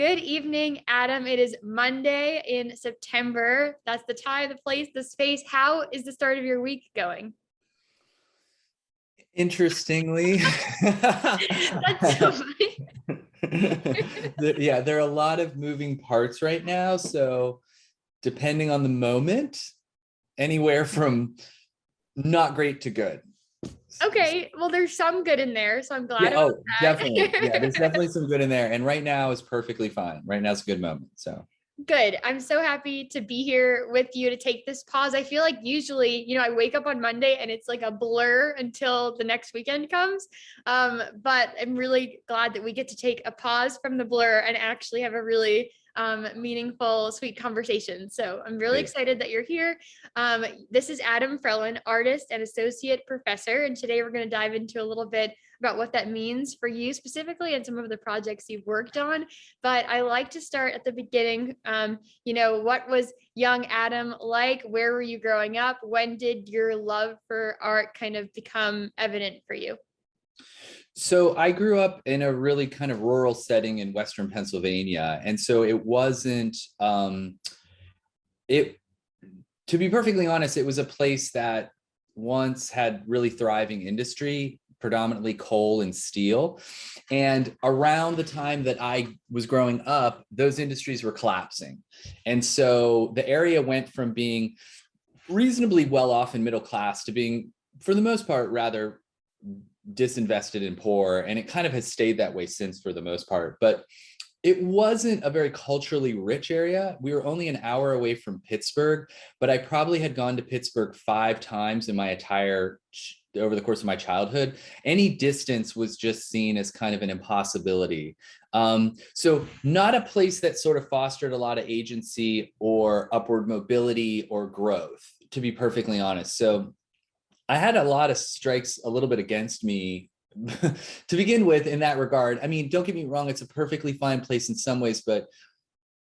Good evening, Adam. It is Monday in September. That's the time, the place, the space. How is the start of your week going? Interestingly, That's so funny. yeah, there are a lot of moving parts right now. So depending on the moment, anywhere from not great to good. Okay, well, there's some good in there, so I'm glad Yeah, about oh, definitely. Yeah, there's that. definitely some good in there. And right now is perfectly fine. Right now is a good moment. So Good. I'm so happy to be here with you to take this pause. I feel like usually, I wake up on Monday and it's like a blur until the next weekend comes. But I'm really glad that we get to take a pause from the blur and actually have a really meaningful, sweet conversation. So I'm really great. excited that you're here. This is Adam Frelin, artist and associate professor. And today we're going to dive into a little bit about what that means for you specifically and some of the projects you've worked on. But I like to start at the beginning. What was young Adam like? Where were you growing up? When did your love for art kind of become evident for you? So I grew up in a really kind of rural setting in Western Pennsylvania. And so it wasn't it to be perfectly honest, it was a place that once had really thriving industry, predominantly coal and steel. And around the time that I was growing up, those industries were collapsing. And so the area went from being reasonably well off and middle class to being, for the most part, rather disinvested and poor. And it kind of has stayed that way since, for the most part. But it wasn't a very culturally rich area. We were only an hour away from Pittsburgh, but I probably had gone to Pittsburgh 5 times in my over the course of my childhood. Any distance was just seen as kind of an impossibility. So not a place that sort of fostered a lot of agency or upward mobility or growth, to be perfectly honest. So I had a lot of strikes a little bit against me to begin with in that regard. I mean, don't get me wrong, it's a perfectly fine place in some ways, but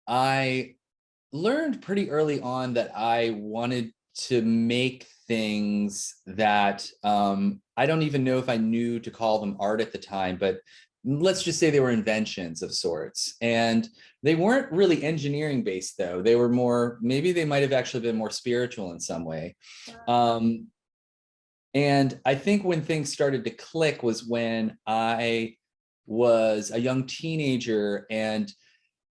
I learned pretty early on that I wanted to make things that I don't even know if I knew to call them art at the time, but let's just say they were inventions of sorts. And they weren't really engineering based, though. They were more, maybe they might have actually been more spiritual in some way. And I think when things started to click was when I was a young teenager and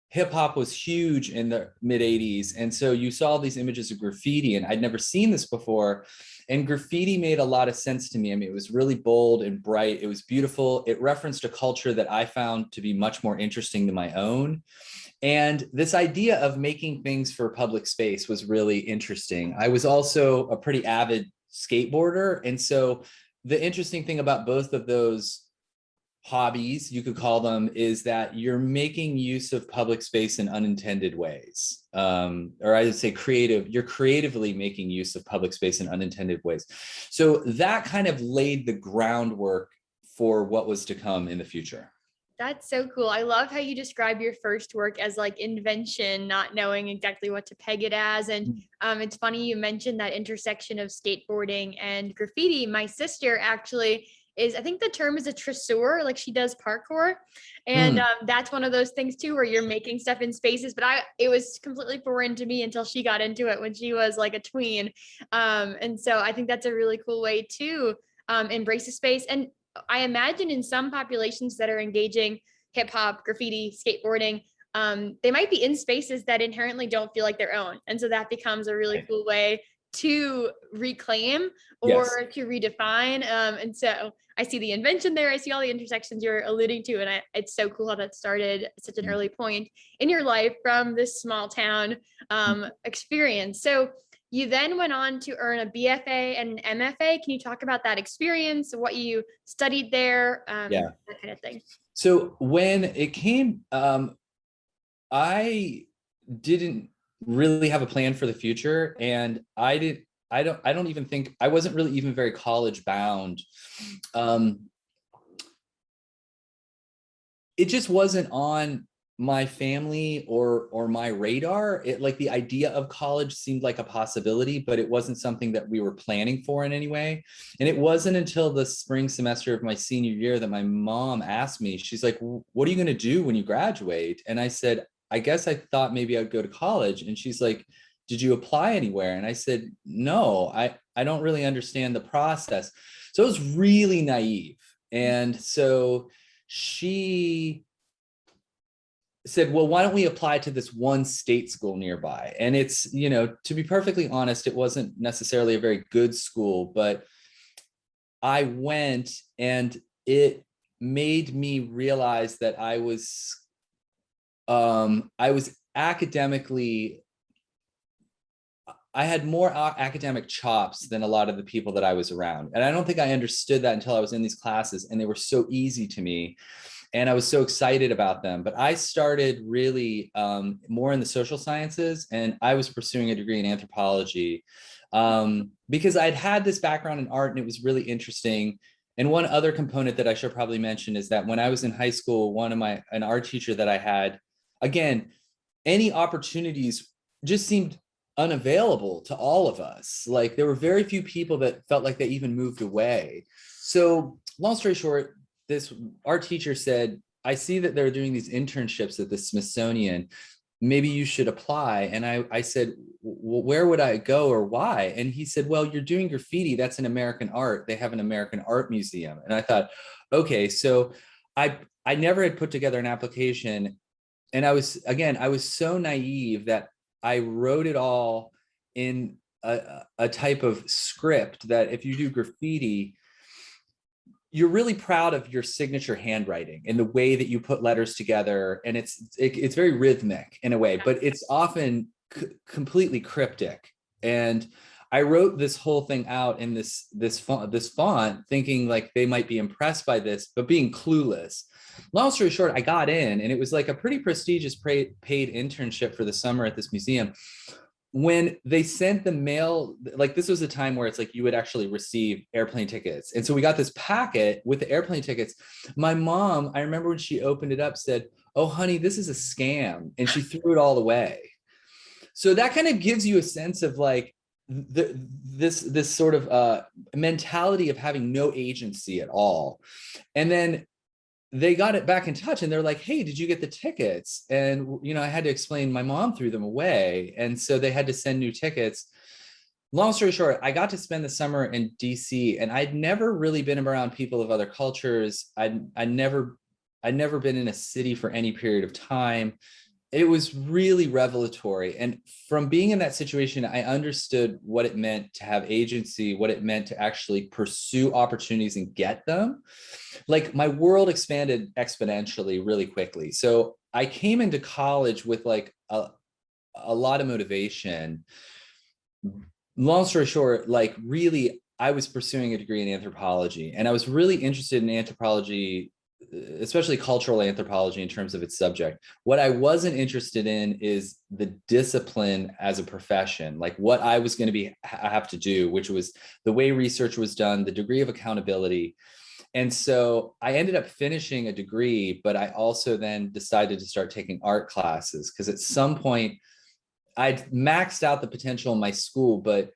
hip hop was huge in the mid 80s. And so you saw these images of graffiti, and I'd never seen this before. And graffiti made a lot of sense to me. I mean, it was really bold and bright. It was beautiful. It referenced a culture that I found to be much more interesting than my own. And this idea of making things for public space was really interesting. I was also a pretty avid skateboarder. And so the interesting thing about both of those hobbies, you could call them, is that you're making use of public space in unintended ways. Or I would say you're creatively making use of public space in unintended ways. So that kind of laid the groundwork for what was to come in the future. That's so cool. I love how you describe your first work as like invention, not knowing exactly what to peg it as. And it's funny you mentioned that intersection of skateboarding and graffiti. My sister actually I think the term is a tresseur, like she does parkour. And that's one of those things too, where you're making stuff in spaces, but it was completely foreign to me until she got into it when she was like a tween. And so I think that's a really cool way to embrace a space. And I imagine in some populations that are engaging hip hop, graffiti, skateboarding, they might be in spaces that inherently don't feel like their own. And so that becomes a really cool way to reclaim or Yes. to redefine. And so I see the invention there. I see all the intersections you're alluding to. And it's so cool how that started at such an early point in your life from this small town experience. So you then went on to earn a BFA and an MFA. Can you talk about that experience, what you studied there, Yeah. that kind of thing? So when it came, I didn't really have a plan for the future, and I don't even think I wasn't really even very college bound. It just wasn't on my family or my radar. It, like, the idea of college seemed like a possibility, but it wasn't something that we were planning for in any way. And it wasn't until the spring semester of my senior year that my mom asked me, she's like, what are you going to do when you graduate? And I said, I guess I thought maybe I'd go to college. And she's like, did you apply anywhere? And I said, no, I don't really understand the process. So it was really naive. And so she said, well, why don't we apply to this one state school nearby? And it's, you know, to be perfectly honest, it wasn't necessarily a very good school, but I went, and it made me realize that I was academically, I had more academic chops than a lot of the people that I was around. And I don't think I understood that until I was in these classes, and they were so easy to me. And I was so excited about them. But I started really more in the social sciences, and I was pursuing a degree in anthropology because I'd had this background in art, and it was really interesting. And one other component that I should probably mention is that when I was in high school, an art teacher that I had, again, any opportunities just seemed unavailable to all of us. Like, there were very few people that felt like they even moved away. So long story short, this art teacher said, I see that they're doing these internships at the Smithsonian. Maybe you should apply. And I said, well, where would I go, or why? And he said, well, you're doing graffiti. That's an American art. They have an American art museum. And I thought, okay, so I never had put together an application. And I was so naive that I wrote it all in a type of script that if you do graffiti, you're really proud of your signature handwriting and the way that you put letters together. And it's very rhythmic in a way, but it's often completely cryptic. And I wrote this whole thing out in this font, thinking like they might be impressed by this, but being clueless. Long story short, I got in, and it was like a pretty prestigious paid internship for the summer at this museum. When they sent the mail, like, this was a time where it's like you would actually receive airplane tickets. And so we got this packet with the airplane tickets. My mom, I remember when she opened it up, said, oh, honey, this is a scam. And she threw it all away. So that kind of gives you a sense of like this sort of mentality of having no agency at all. And then they got it back in touch, and they're like, hey, did you get the tickets? And, you know, I had to explain my mom threw them away. And so they had to send new tickets. Long story short, I got to spend the summer in DC, and I'd never really been around people of other cultures. I'd never been in a city for any period of time. It was really revelatory. And from being in that situation, I understood what it meant to have agency, what it meant to actually pursue opportunities and get them. Like, my world expanded exponentially really quickly. So I came into college with like a lot of motivation. Long story short, like, really, I was pursuing a degree in anthropology, and I was really interested in anthropology, especially cultural anthropology in terms of its subject. What I wasn't interested in is the discipline as a profession, like what I was going to have to do, which was the way research was done, the degree of accountability. And so I ended up finishing a degree, but I also then decided to start taking art classes, because at some point I'd maxed out the potential in my school, but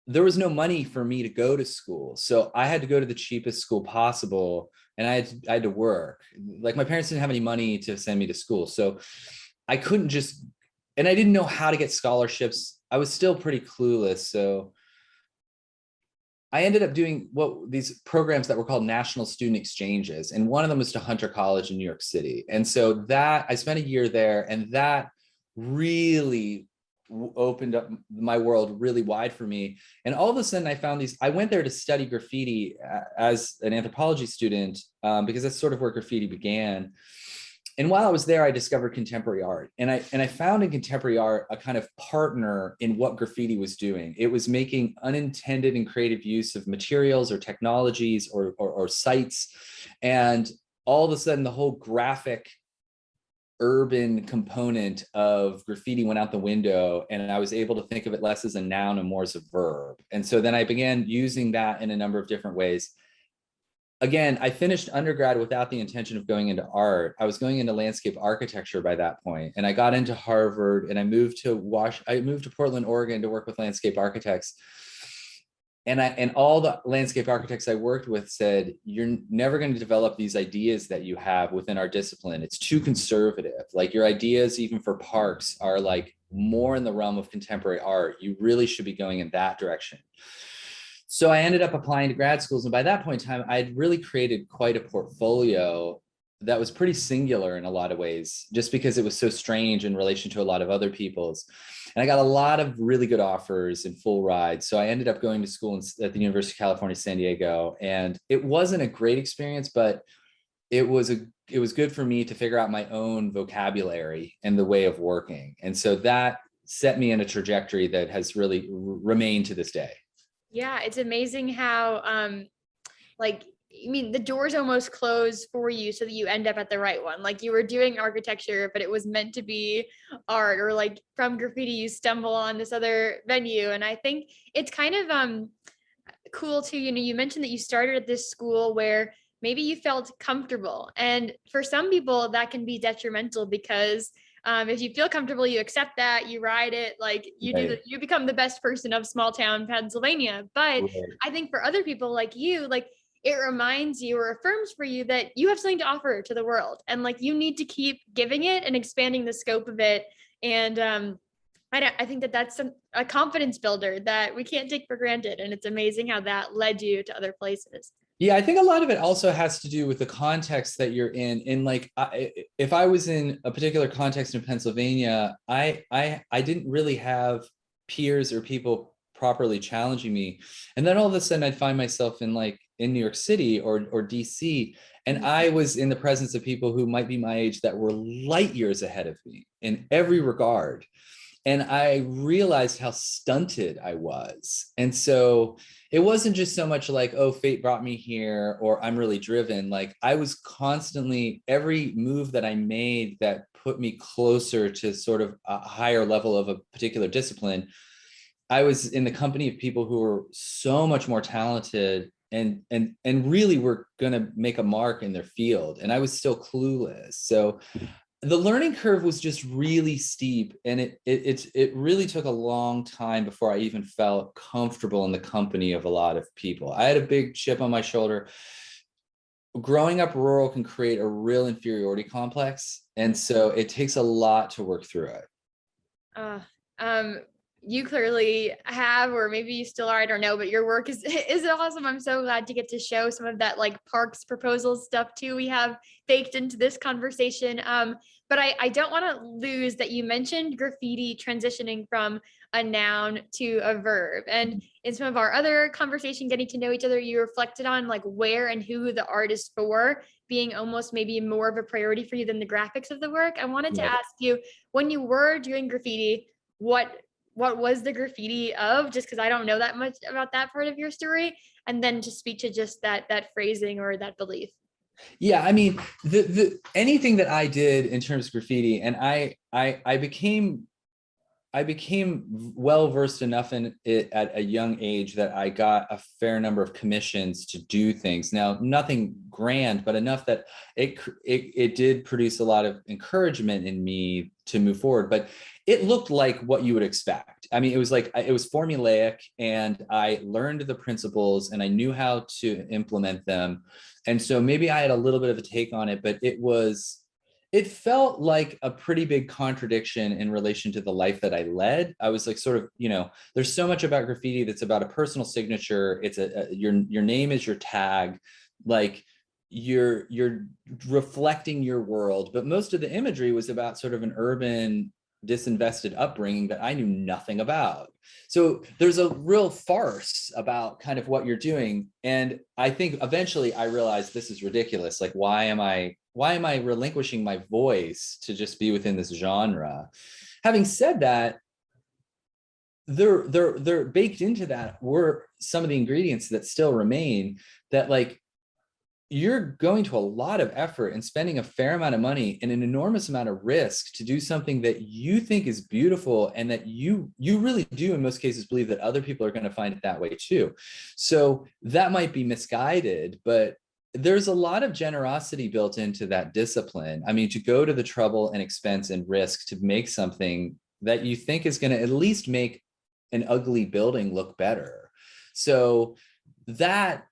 there was no money for me to go to school. So I had to go to the cheapest school possible, and I had to work. Like, my parents didn't have any money to send me to school. So I couldn't just, and I didn't know how to get scholarships. I was still pretty clueless. So I ended up doing these programs that were called national student exchanges. And one of them was to Hunter College in New York City. And so that I spent a year there, and that really opened up my world really wide for me. And all of a sudden I found I went there to study graffiti as an anthropology student, because that's sort of where graffiti began. And while I was there, I discovered contemporary art. And I found in contemporary art a kind of partner in what graffiti was doing. It was making unintended and creative use of materials or technologies or sites. And all of a sudden, the whole graphic urban component of graffiti went out the window, and I was able to think of it less as a noun and more as a verb. And so then I began using that in a number of different ways. again, I finished undergrad without the intention of going into art. I was going into landscape architecture by that point, and I got into Harvard, and I moved to Portland, Oregon, to work with landscape architects. And all the landscape architects I worked with said, you're never going to develop these ideas that you have within our discipline. It's too conservative. Like, your ideas, even for parks, are like more in the realm of contemporary art. You really should be going in that direction. So I ended up applying to grad schools. And by that point in time, I had really created quite a portfolio that was pretty singular in a lot of ways, just because it was so strange in relation to a lot of other people's. And I got a lot of really good offers and full rides. So I ended up going to school at the University of California, San Diego. And it wasn't a great experience, but it was good for me to figure out my own vocabulary and the way of working. And so that set me in a trajectory that has really remained to this day. Yeah, it's amazing how like, I mean, the doors almost close for you so that you end up at the right one. Like, you were doing architecture, but it was meant to be art, or like from graffiti, you stumble on this other venue. And I think it's kind of cool too. You know, you mentioned that you started at this school where maybe you felt comfortable. And for some people that can be detrimental, because if you feel comfortable, you accept that, you ride it, like you become the best person of small town Pennsylvania. But I think for other people like you, like, it reminds you or affirms for you that you have something to offer to the world, and like, you need to keep giving it and expanding the scope of it. And I think that that's a confidence builder that we can't take for granted. And it's amazing how that led you to other places. Yeah, I think a lot of it also has to do with the context that you're in. In like, if I was in a particular context in Pennsylvania, I didn't really have peers or people properly challenging me. And then all of a sudden I'd find myself in New York City or DC, and I was in the presence of people who might be my age that were light years ahead of me in every regard. And I realized how stunted I was. And so it wasn't just so much like, oh, fate brought me here, or I'm really driven. Like, I was constantly, every move that I made that put me closer to sort of a higher level of a particular discipline, I was in the company of people who were so much more talented and really were going to make a mark in their field. And I was still clueless. So the learning curve was just really steep, and it really took a long time before I even felt comfortable in the company of a lot of people. I had a big chip on my shoulder. Growing up rural can create a real inferiority complex, and so it takes a lot to work through it. You clearly have, or maybe you still are, I don't know, but your work is awesome. I'm so glad to get to show some of that like parks proposals stuff too we have baked into this conversation. But I don't want to lose that you mentioned graffiti transitioning from a noun to a verb. And in some of our other conversation, getting to know each other, you reflected on like where and who the art is for being almost maybe more of a priority for you than the graphics of the work. I wanted to ask you, when you were doing graffiti, what was the graffiti of? Just because I don't know that much about that part of your story, and then to speak to just that phrasing or that belief. Yeah, I mean, the anything that I did in terms of graffiti, and I became well versed enough in it at a young age that I got a fair number of commissions to do things. Now, nothing grand, but enough that it did produce a lot of encouragement in me to move forward. But it looked like what you would expect. I mean, it was formulaic, and I learned the principles and I knew how to implement them. And so maybe I had a little bit of a take on it, but it felt like a pretty big contradiction in relation to the life that I led. I was like, sort of, there's so much about graffiti that's about a personal signature. It's your name is your tag, like you're reflecting your world. But most of the imagery was about sort of an urban, disinvested upbringing that I knew nothing about. So there's a real farce about kind of what you're doing. And I think eventually I realized this is ridiculous. Like, why am I relinquishing my voice to just be within this genre? Having said that, they're baked into that were some of the ingredients that still remain, that like, you're going to a lot of effort and spending a fair amount of money and an enormous amount of risk to do something that you think is beautiful, and that you really do in most cases believe that other people are going to find it that way too. So that might be misguided, but there's a lot of generosity built into that discipline. I mean, to go to the trouble and expense and risk to make something that you think is going to at least make an ugly building look better. So that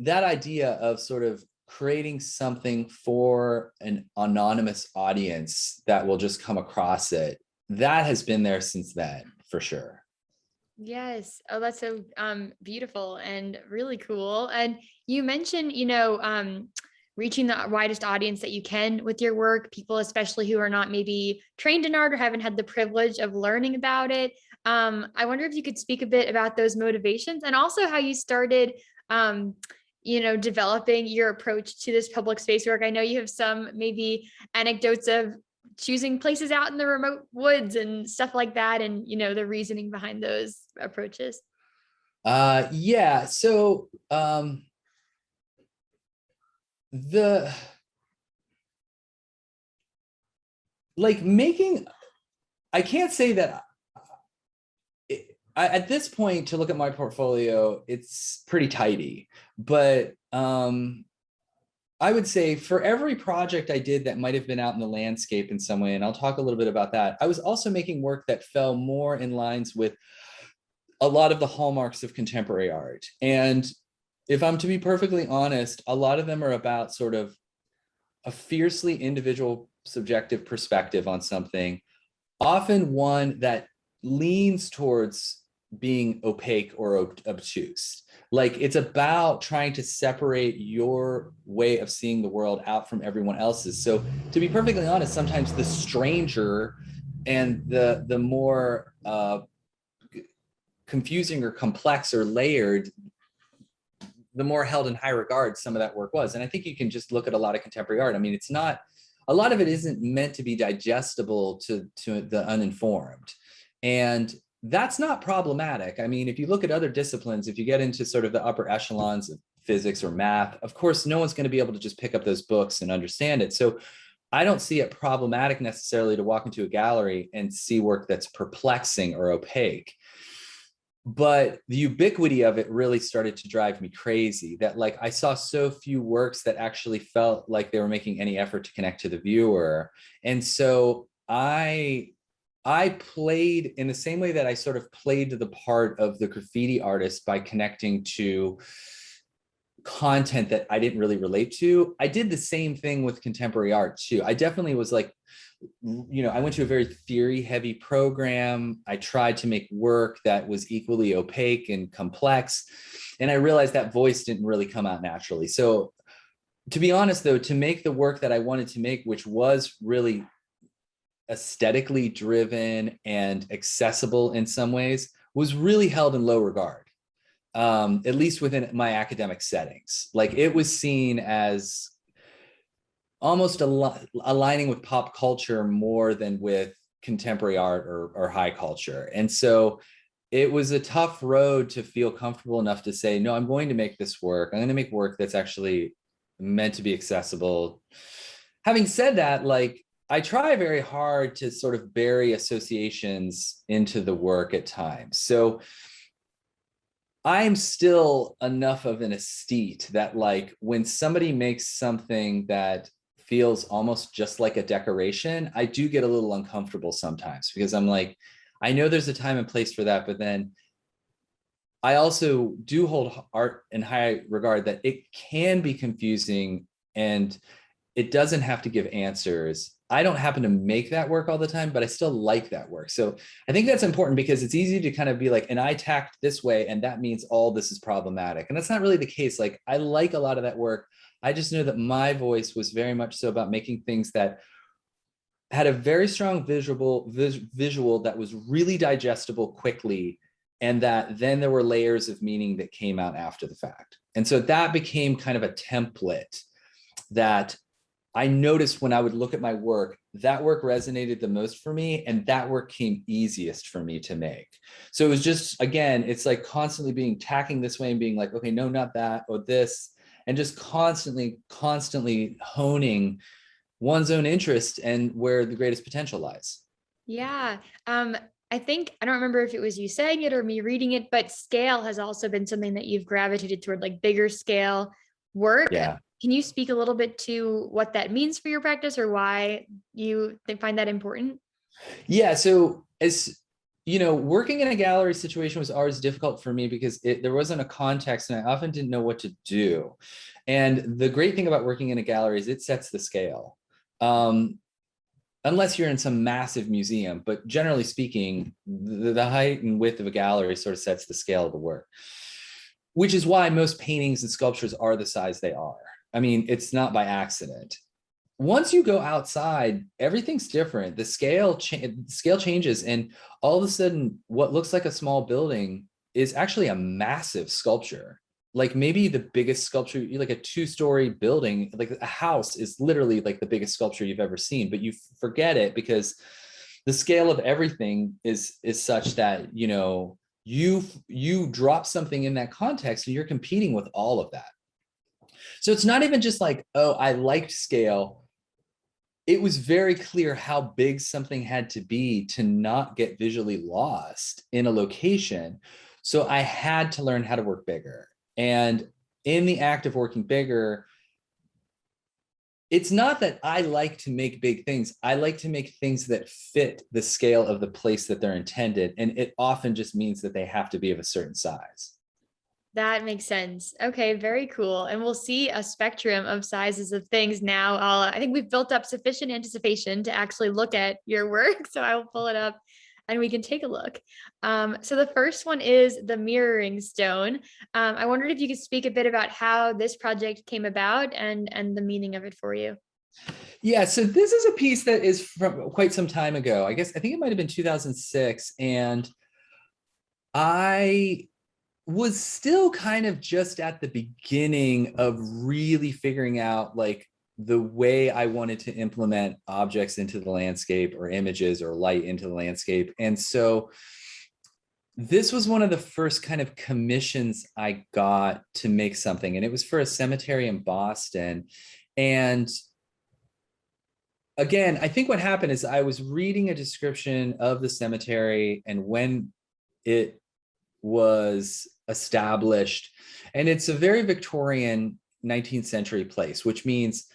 idea of sort of creating something for an anonymous audience that will just come across it, that has been there since then, for sure. Yes. Oh, that's so beautiful and really cool. And you mentioned, reaching the widest audience that you can with your work, people especially who are not maybe trained in art or haven't had the privilege of learning about it. I wonder if you could speak a bit about those motivations and also how you started developing your approach to this public space work. I know you have some maybe anecdotes of choosing places out in the remote woods and stuff like that, and the reasoning behind those approaches. Yeah. So the like making, I can't say that at this point, to look at my portfolio, it's pretty tidy, but I would say for every project I did that might have been out in the landscape in some way, and I'll talk a little bit about that, I was also making work that fell more in lines with a lot of the hallmarks of contemporary art. And if I'm to be perfectly honest, a lot of them are about sort of a fiercely individual subjective perspective on something, often one that leans towards being opaque or obtuse. Like it's about trying to separate your way of seeing the world out from everyone else's. So to be perfectly honest, sometimes the stranger and the more confusing or complex or layered, the more held in high regard some of that work was. And I think you can just look at a lot of contemporary art. I mean, it's not, a lot of it isn't meant to be digestible to the uninformed. And that's not problematic. I mean, if you look at other disciplines, if you get into sort of the upper echelons of physics or math, of course, no one's going to be able to just pick up those books and understand it. So I don't see it problematic necessarily to walk into a gallery and see work that's perplexing or opaque. But the ubiquity of it really started to drive me crazy, that like I saw so few works that actually felt like they were making any effort to connect to the viewer. And so I played in the same way that I sort of played the part of the graffiti artist by connecting to content that I didn't really relate to. I did the same thing with contemporary art too. I definitely was like, I went to a very theory heavy program. I tried to make work that was equally opaque and complex. And I realized that voice didn't really come out naturally. So to be honest though, to make the work that I wanted to make, which was really aesthetically driven and accessible in some ways, was really held in low regard, at least within my academic settings. Like it was seen as almost aligning with pop culture more than with contemporary art or high culture. And so it was a tough road to feel comfortable enough to say, no, I'm going to make this work. I'm going to make work that's actually meant to be accessible. Having said that, like, I try very hard to sort of bury associations into the work at times. So I'm still enough of an aesthete that like when somebody makes something that feels almost just like a decoration, I do get a little uncomfortable sometimes because I'm like, I know there's a time and place for that, but then I also do hold art in high regard that it can be confusing and it doesn't have to give answers. I don't happen to make that work all the time, but I still like that work. So I think that's important because it's easy to kind of be like, and I tacked this way, and that means all this is problematic. And that's not really the case. Like I like a lot of that work. I just know that my voice was very much so about making things that had a very strong visual that was really digestible quickly, and that then there were layers of meaning that came out after the fact. And so that became kind of a template that I noticed when I would look at my work, that work resonated the most for me, and that work came easiest for me to make. So it was just, again, it's like constantly being tacking this way and being like, okay, no, not that, or this, and just constantly honing one's own interest and where the greatest potential lies. Yeah. I think, I don't remember if it was you saying it or me reading it, but scale has also been something that you've gravitated toward, like bigger scale work. Yeah. Can you speak a little bit to what that means for your practice or why you find that important? Yeah. So as you know, working in a gallery situation was always difficult for me because there wasn't a context and I often didn't know what to do. And the great thing about working in a gallery is it sets the scale. Unless you're in some massive museum, but generally speaking, the height and width of a gallery sort of sets the scale of the work, which is why most paintings and sculptures are the size they are. I mean, it's not by accident. Once you go outside, everything's different. The scale changes, and all of a sudden, what looks like a small building is actually a massive sculpture. Like maybe the biggest sculpture, like a two-story building, like a house is literally like the biggest sculpture you've ever seen, but you forget it because the scale of everything is such that, you know, you drop something in that context and you're competing with all of that. So it's not even just like, oh, I liked scale. It was very clear how big something had to be to not get visually lost in a location. So I had to learn how to work bigger. And in the act of working bigger, it's not that I like to make big things. I like to make things that fit the scale of the place that they're intended. And it often just means that they have to be of a certain size. That makes sense. Okay, very cool. And we'll see a spectrum of sizes of things now. I think we've built up sufficient anticipation to actually look at your work. So I will pull it up and we can take a look. So the first one is the mirroring stone. I wondered if you could speak a bit about how this project came about and the meaning of it for you. Yeah, so this is a piece that is from quite some time ago. I think it might have been 2006. And I was still kind of just at the beginning of really figuring out like the way I wanted to implement objects into the landscape or images or light into the landscape. And so this was one of the first kind of commissions I got to make something. And it was for a cemetery in Boston. And again, I think what happened is I was reading a description of the cemetery and when it was established. And it's a very Victorian 19th century place, which means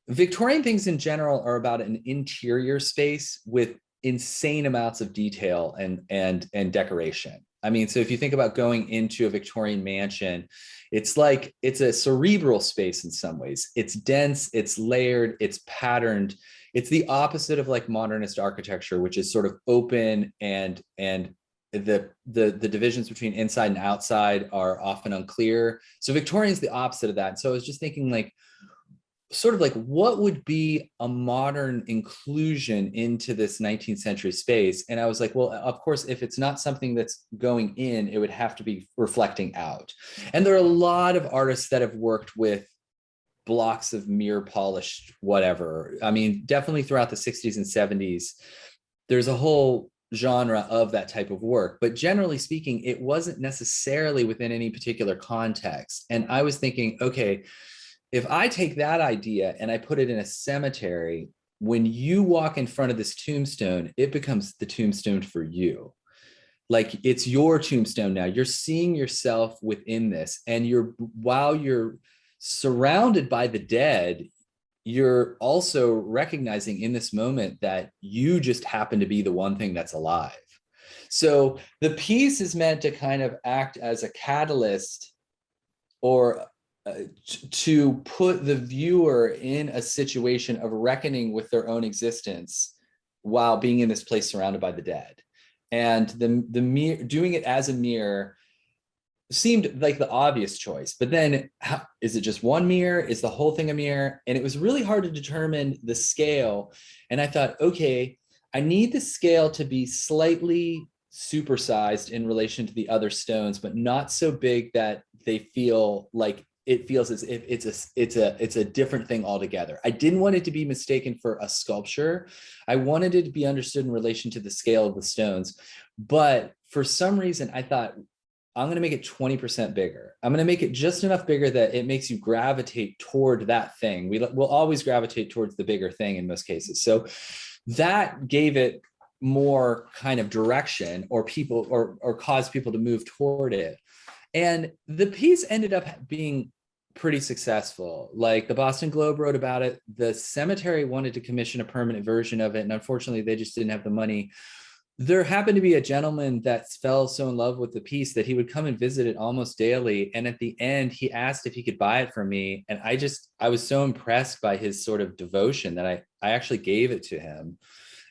Victorian things in general are about an interior space with insane amounts of detail and decoration. I mean, so if you think about going into a Victorian mansion, it's like it's a cerebral space in some ways. It's dense, it's layered, it's patterned. It's the opposite of like modernist architecture, which is sort of open and the divisions between inside and outside are often unclear. So Victorian's the opposite of that. So I was just thinking like, sort of like what would be a modern inclusion into this 19th century space? And I was like, well, of course, if it's not something that's going in, it would have to be reflecting out. And there are a lot of artists that have worked with blocks of mirror polished whatever. I mean, definitely throughout the 60s and 70s, there's a whole genre of that type of work, but generally speaking, it wasn't necessarily within any particular context. And I was thinking, okay, if I take that idea and I put it in a cemetery, when you walk in front of this tombstone, it becomes the tombstone for you. Like it's your tombstone now. You're seeing yourself within this, and while you're surrounded by the dead, you're also recognizing in this moment that you just happen to be the one thing that's alive. So the piece is meant to kind of act as a catalyst or to put the viewer in a situation of reckoning with their own existence while being in this place surrounded by the dead. And the mirror, doing it as a mirror seemed like the obvious choice, but then is it just one mirror? Is the whole thing a mirror? And it was really hard to determine the scale. And I thought, okay, I need the scale to be slightly supersized in relation to the other stones, but not so big that they feel like it feels as if it's a different thing altogether. I didn't want it to be mistaken for a sculpture. I wanted it to be understood in relation to the scale of the stones. But for some reason, I thought, I'm going to make it 20% bigger. I'm going to make it just enough bigger that it makes you gravitate toward that thing. We'll always gravitate towards the bigger thing in most cases. So that gave it more kind of direction or people or caused people to move toward it. And the piece ended up being pretty successful. Like the Boston Globe wrote about it. The cemetery wanted to commission a permanent version of it, and unfortunately, they just didn't have the money. There happened to be a gentleman that fell so in love with the piece that he would come and visit it almost daily. And at the end, he asked if he could buy it from me. And I was so impressed by his sort of devotion that I actually gave it to him,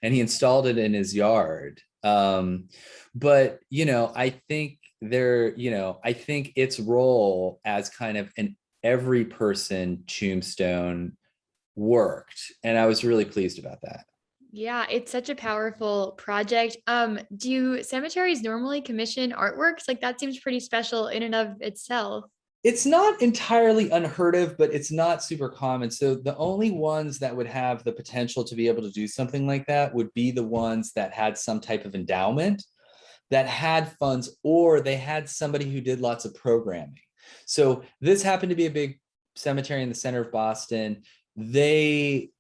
and he installed it in his yard. But, I think I think its role as kind of an every person tombstone worked. And I was really pleased about that. Yeah, it's such a powerful project. Do cemeteries normally commission artworks? Like that seems pretty special in and of itself. It's not entirely unheard of, but it's not super common. So the only ones that would have the potential to be able to do something like that would be the ones that had some type of endowment, that had funds, or they had somebody who did lots of programming. So this happened to be a big cemetery in the center of Boston. They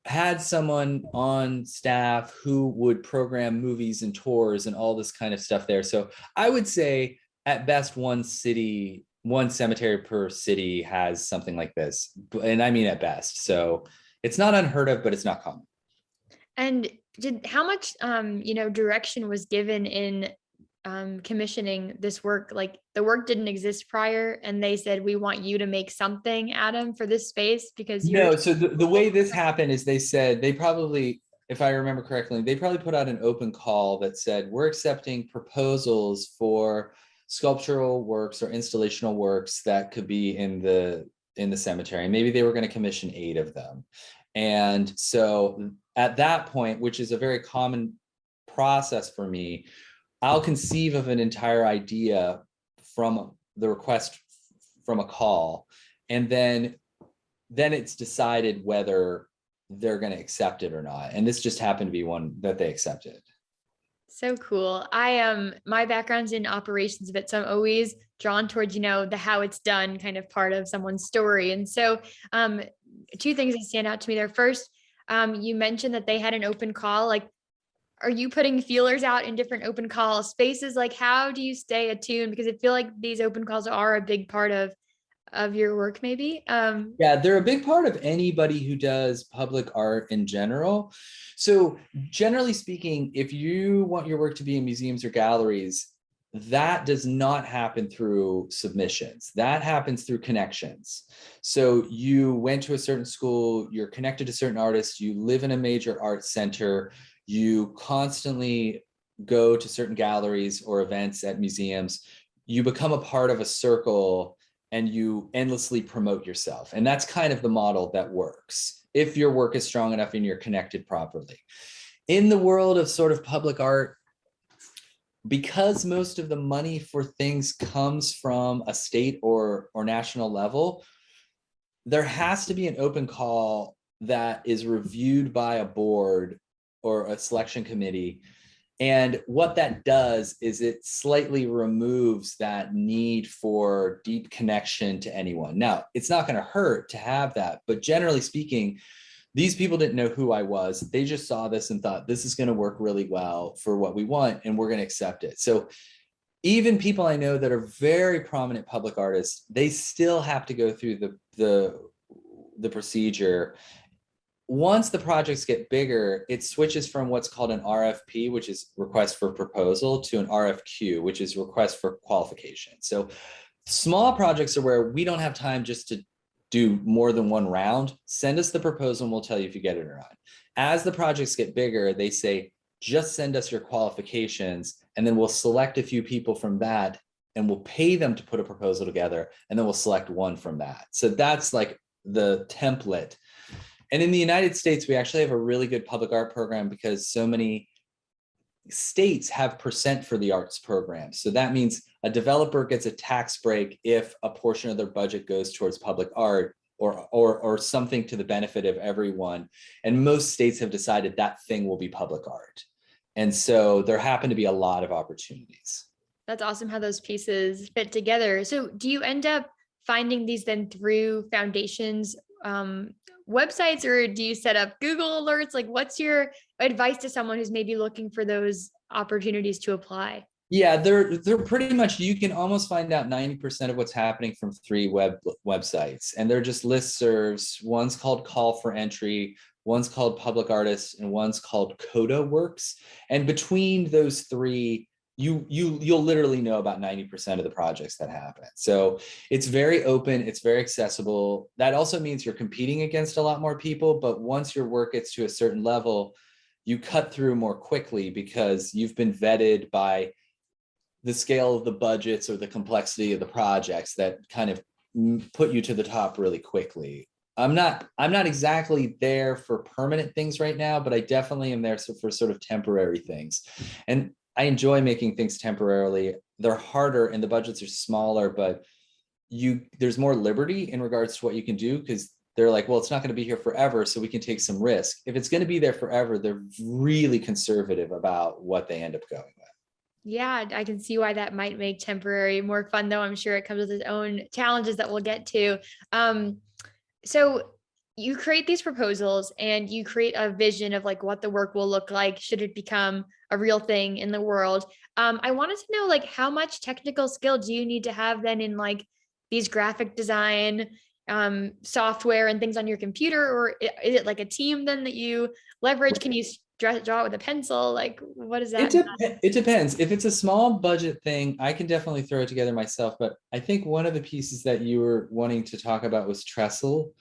had someone on staff who would program movies and tours and all this kind of stuff there. So I would say at best one cemetery per city has something like this. And I mean at best. So it's not unheard of, but it's not common. And how much direction was given in commissioning this work? Like the work didn't exist prior and they said, we want you to make something, Adam, for this space because you're. No, so the way this happened is they said they probably, if I remember correctly, they probably put out an open call that said, we're accepting proposals for sculptural works or installational works that could be in the cemetery. Maybe they were going to commission 8 of them. And so at that point, which is a very common process for me, I'll conceive of an entire idea from the request from a call, and then it's decided whether they're going to accept it or not. And this just happened to be one that they accepted. So cool. My background's in operations, but so I'm always drawn towards, the how it's done kind of part of someone's story. And so 2 things that stand out to me there. First, you mentioned that they had an open call. Like, are you putting feelers out in different open call spaces? Like, how do you stay attuned? Because I feel like these open calls are a big part of your work, maybe. Yeah, they're a big part of anybody who does public art in general. So generally speaking, if you want your work to be in museums or galleries, that does not happen through submissions. That happens through connections. So you went to a certain school, you're connected to certain artists, you live in a major art center, you constantly go to certain galleries or events at museums, you become a part of a circle and you endlessly promote yourself. And that's kind of the model that works if your work is strong enough and you're connected properly. In the world of sort of public art, because most of the money for things comes from a state or national level, there has to be an open call that is reviewed by a board or a selection committee. And what that does is it slightly removes that need for deep connection to anyone. Now, it's not going to hurt to have that, but generally speaking, these people didn't know who I was. They just saw this and thought, this is going to work really well for what we want, and we're going to accept it. So even people I know that are very prominent public artists, they still have to go through the procedure. Once the projects get bigger, it switches from what's called an RFP, which is request for proposal, to an RFQ, which is request for qualification. So small projects are where we don't have time just to do more than one round. Send us the proposal and we'll tell you if you get it or not. As the projects get bigger, they say, just send us your qualifications, and then we'll select a few people from that and we'll pay them to put a proposal together, and then we'll select one from that. So that's like the template. And in the United States, we actually have a really good public art program because so many states have percent for the arts program. So that means a developer gets a tax break if a portion of their budget goes towards public art or something to the benefit of everyone. And most states have decided that thing will be public art. And so there happen to be a lot of opportunities. That's awesome how those pieces fit together. So do you end up finding these then through foundations websites, or do you set up Google alerts? Like, what's your advice to someone who's maybe looking for those opportunities to apply? Yeah, they're pretty much, you can almost find out 90% of what's happening from three websites. And they're just listservs. One's called Call for Entry, one's called Public Artists, and one's called Coda Works. And between those three, you'll literally know about 90% of the projects that happen. So it's very open, it's very accessible. That also means you're competing against a lot more people, but once your work gets to a certain level, you cut through more quickly because you've been vetted by the scale of the budgets or the complexity of the projects that kind of put you to the top really quickly. I'm not exactly there for permanent things right now, but I definitely am there for sort of temporary things. And I enjoy making things temporarily. They're harder and the budgets are smaller, but there's more liberty in regards to what you can do, because they're like, well, it's not going to be here forever, so we can take some risk. If it's going to be there forever, they're really conservative about what they end up going with. Yeah, I can see why that might make temporary more fun, though I'm sure it comes with its own challenges that we'll get to. Um, so you create these proposals and you create a vision of like what the work will look like should it become a real thing in the world. I wanted to know like how much technical skill do you need to have then in like these graphic design software and things on your computer, or is it like a team then that you leverage? Can you draw it with a pencil? Like what is that? It depends. If it's a small budget thing, I can definitely throw it together myself. But I think one of the pieces that you were wanting to talk about was trestle,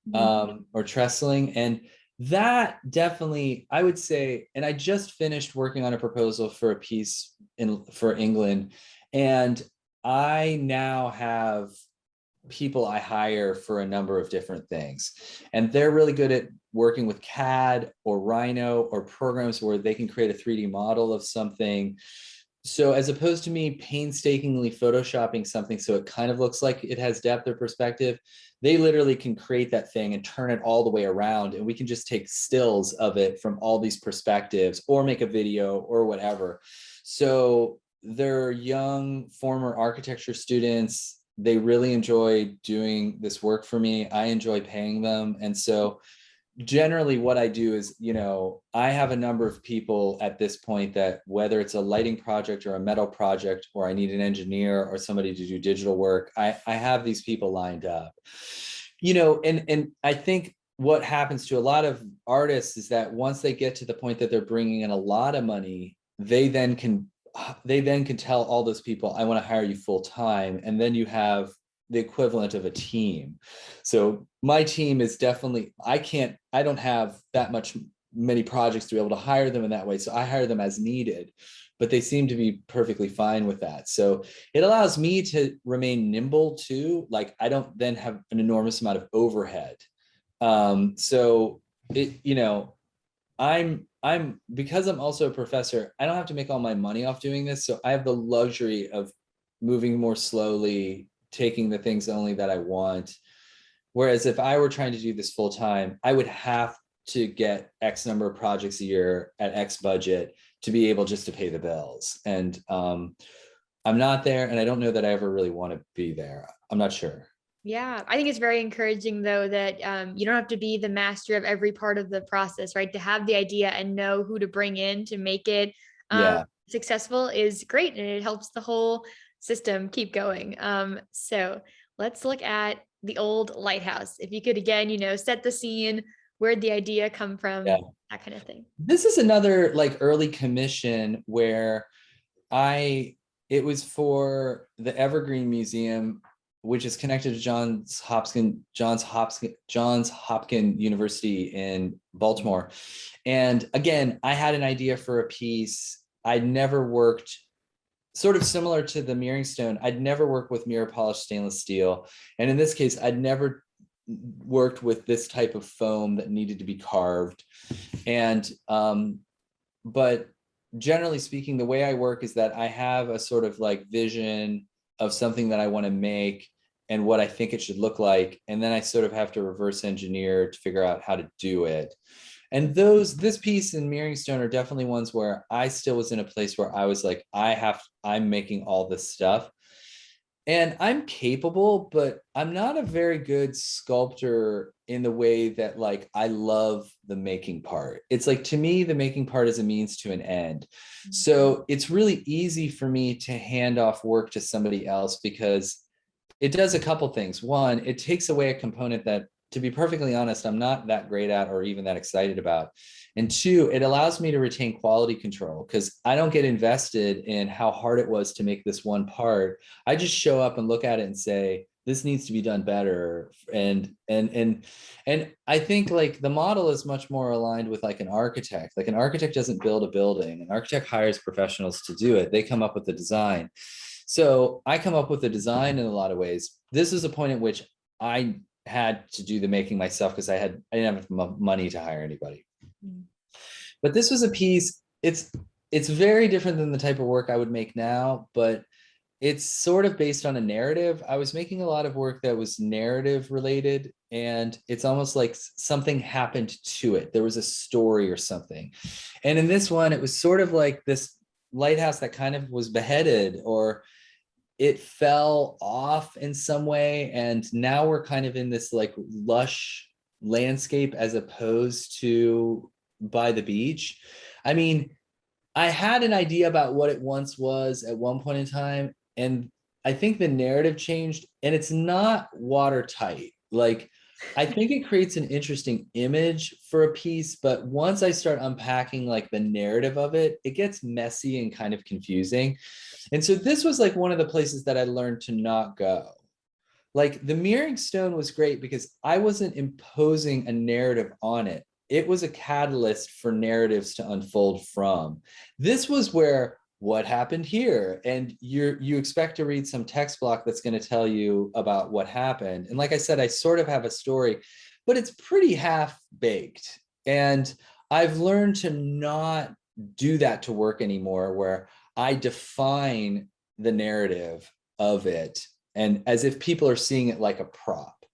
Mhm. or trestling. And that definitely, I would say, and I just finished working on a proposal for a piece for England. And I now have people I hire for a number of different things. And they're really good at working with CAD or Rhino or programs where they can create a 3D model of something. So as opposed to me painstakingly photoshopping something so it kind of looks like it has depth or perspective, they literally can create that thing and turn it all the way around, and we can just take stills of it from all these perspectives or make a video or whatever. So they're young former architecture students. They really enjoy doing this work for me. I enjoy paying them. And so generally what I do is, I have a number of people at this point that, whether it's a lighting project or a metal project, or I need an engineer or somebody to do digital work, I have these people lined up. And I think what happens to a lot of artists is that once they get to the point that they're bringing in a lot of money, they then can tell all those people, I want to hire you full time. And then you have the equivalent of a team. So my team is definitely, I don't have that many projects to be able to hire them in that way. So I hire them as needed, but they seem to be perfectly fine with that. So it allows me to remain nimble too. Like I don't then have an enormous amount of overhead. So it, because I'm also a professor, I don't have to make all my money off doing this. So I have the luxury of moving more slowly, taking the things only that I want. Whereas if I were trying to do this full time, I would have to get X number of projects a year at X budget to be able just to pay the bills. And I'm not there, and I don't know that I ever really want to be there. I'm not sure. Yeah, I think it's very encouraging though that you don't have to be the master of every part of the process, right? To have the idea and know who to bring in to make it Yeah. successful is great, and it helps the whole system keep going. So let's look at the old lighthouse. If you could again, set the scene, where'd the idea come Yeah. from, that kind of thing. This is another like early commission where it was for the Evergreen Museum, which is connected to Johns Hopkins University in Baltimore. And again, I had an idea for a piece. I'd never worked, sort of similar to the mirroring stone, I'd never worked with mirror polished stainless steel. And in this case, I'd never worked with this type of foam that needed to be carved. And but generally speaking, the way I work is that I have a sort of like vision of something that I want to make and what I think it should look like. And then I sort of have to reverse engineer to figure out how to do it. And this piece and Mirroring Stone are definitely ones where I still was in a place where I was like, I'm making all this stuff. And I'm capable, but I'm not a very good sculptor in the way that like I love the making part. It's like, to me, the making part is a means to an end. So it's really easy for me to hand off work to somebody else because it does a couple things. One, it takes away a component that, to be perfectly honest, I'm not that great at or even that excited about. And two, it allows me to retain quality control because I don't get invested in how hard it was to make this one part. I just show up and look at it and say, this needs to be done better. And I think like the model is much more aligned with like an architect. Like an architect doesn't build a building. An architect hires professionals to do it. They come up with the design. So I come up with the design in a lot of ways. This is a point at which I had to do the making myself because I didn't have money to hire anybody. But this was a piece, it's very different than the type of work I would make now, but it's sort of based on a narrative. I was making a lot of work that was narrative related, and it's almost like something happened to it. There was a story or something. And in this one, it was sort of like this lighthouse that kind of was beheaded, or it fell off in some way. And now we're kind of in this like lush landscape as opposed to by the beach. I mean, I had an idea about what it once was at one point in time, and I think the narrative changed, and it's not watertight. Like, I think it creates an interesting image for a piece, but once I start unpacking like the narrative of it, it gets messy and kind of confusing. And so this was like one of the places that I learned to not go. Like the mirroring stone was great because I wasn't imposing a narrative on it. It was a catalyst for narratives to unfold from. This was where what happened here, and you expect to read some text block that's going to tell you about what happened. And like I said, I sort of have a story, but it's pretty half baked. And I've learned to not do that to work anymore, where I define the narrative of it and as if people are seeing it like a prop.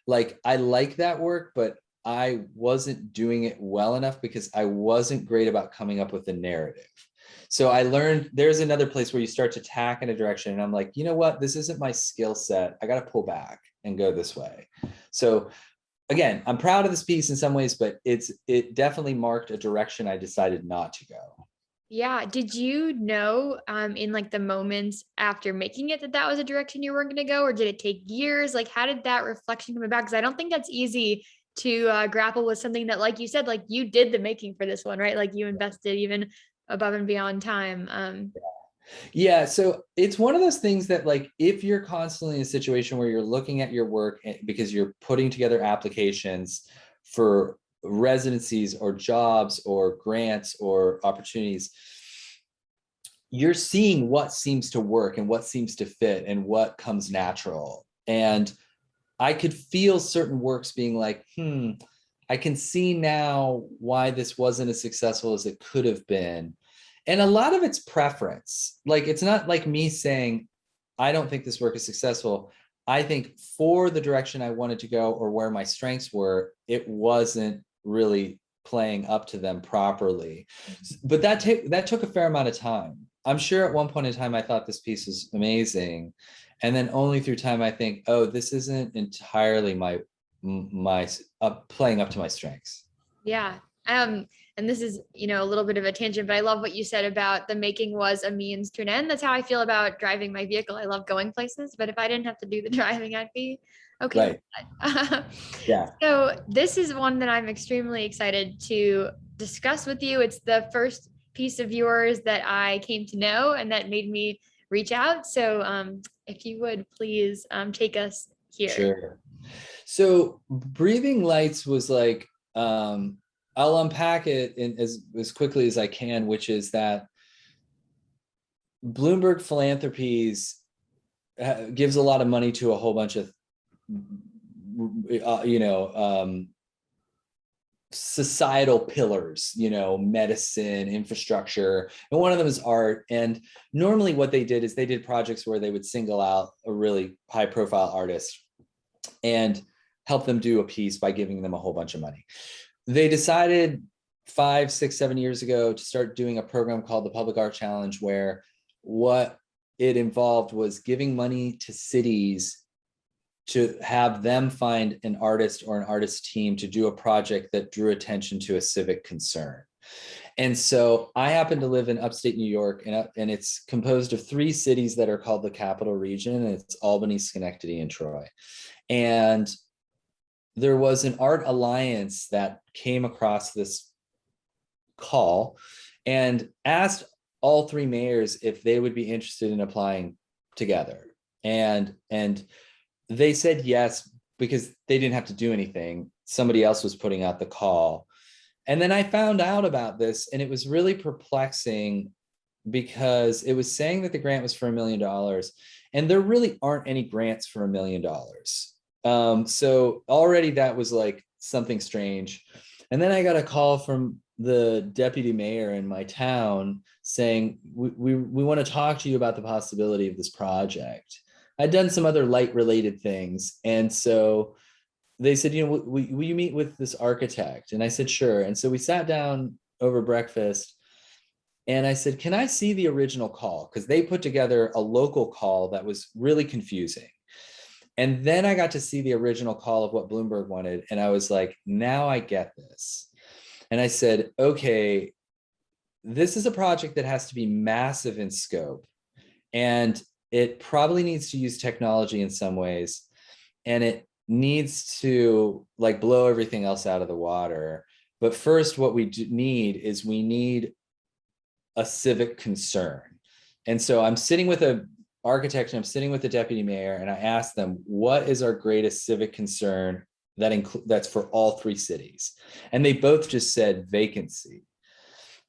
Like I like that work, but I wasn't doing it well enough because I wasn't great about coming up with the narrative. So I learned there's another place where you start to tack in a direction, and I'm like, you know what, this isn't my skill set. I got to pull back and go this way. So again, I'm proud of this piece in some ways, but it definitely marked a direction I decided not to go. Yeah. Did you know in like the moments after making it that that was a direction you were going to go, or did it take years? Like, how did that reflection come about? Because I don't think that's easy to grapple with something that, like you said, like you did the making for this one, right? Like you invested even above and beyond time. Yeah, so it's one of those things that like if you're constantly in a situation where you're looking at your work because you're putting together applications for residencies or jobs or grants or opportunities, you're seeing what seems to work and what seems to fit and what comes natural. And I could feel certain works being like, I can see now why this wasn't as successful as it could have been. And a lot of it's preference. Like, it's not like me saying, I don't think this work is successful. I think for the direction I wanted to go or where my strengths were, it wasn't really playing up to them properly. But that took a fair amount of time. I'm sure at one point in time, I thought this piece was amazing. And then only through time, I think, oh, this isn't entirely my playing up to my strengths. Yeah. And this is, a little bit of a tangent, but I love what you said about the making was a means to an end. That's how I feel about driving my vehicle. I love going places, but if I didn't have to do the driving, I'd be okay. Right. Yeah. So this is one that I'm extremely excited to discuss with you. It's the first piece of yours that I came to know and that made me reach out. So if you would please take us here. Sure. So Breathing Lights was like, I'll unpack it in as quickly as I can, which is that Bloomberg Philanthropies gives a lot of money to a whole bunch of, societal pillars, medicine, infrastructure, and one of them is art. And normally what they did is they did projects where they would single out a really high profile artist and help them do a piece by giving them a whole bunch of money. They decided 5, 6, 7 years ago to start doing a program called the Public Art Challenge, where what it involved was giving money to cities to have them find an artist or an artist team to do a project that drew attention to a civic concern. And so I happen to live in upstate New York, and it's composed of 3 cities that are called the Capital Region. And it's Albany, Schenectady, and Troy. And there was an art alliance that came across this call and asked all 3 mayors if they would be interested in applying together. And they said yes, because they didn't have to do anything. Somebody else was putting out the call. And then I found out about this, and it was really perplexing because it was saying that the grant was for $1 million, and there really aren't any grants for $1 million. So already that was like something strange. And then I got a call from the deputy mayor in my town saying, we want to talk to you about the possibility of this project. I'd done some other light related things. And so they said, will you meet with this architect? And I said, sure. And so we sat down over breakfast, and I said, can I see the original call? Because they put together a local call that was really confusing. And then I got to see the original call of what Bloomberg wanted. And I was like, now I get this. And I said, okay, this is a project that has to be massive in scope. And it probably needs to use technology in some ways. And it needs to like blow everything else out of the water. But first, what we need is we need a civic concern. And so I'm sitting with an architect and I'm sitting with the deputy mayor, and I asked them, what is our greatest civic concern that's for all 3 cities? And they both just said vacancy.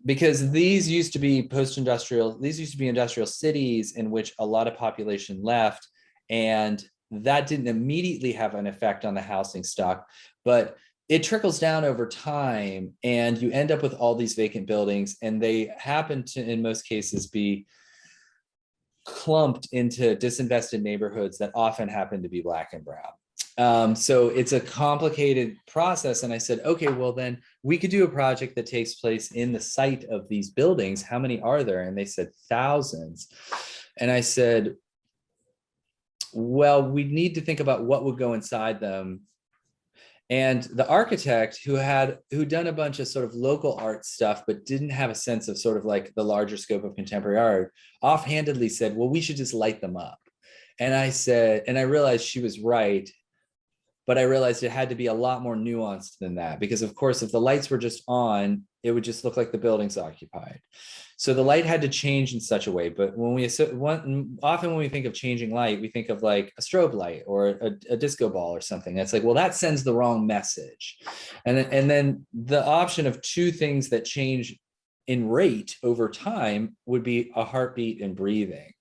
Because these used to be industrial cities in which a lot of population left, and that didn't immediately have an effect on the housing stock, but it trickles down over time, and you end up with all these vacant buildings, and they happen to, in most cases, be clumped into disinvested neighborhoods that often happen to be Black and brown. So it's a complicated process. And I said, okay, well, then we could do a project that takes place in the site of these buildings. How many are there? And they said thousands. And I said, well, we need to think about what would go inside them. And the architect who'd done a bunch of sort of local art stuff, but didn't have a sense of sort of like the larger scope of contemporary art, offhandedly said, well, we should just light them up. And I said, and I realized she was right, but I realized it had to be a lot more nuanced than that, because of course, if the lights were just on, it would just look like the building's occupied. So the light had to change in such a way. But often when we think of changing light, we think of like a strobe light or a disco ball or something. That's like, well, that sends the wrong message. And then the option of 2 things that change in rate over time would be a heartbeat and breathing.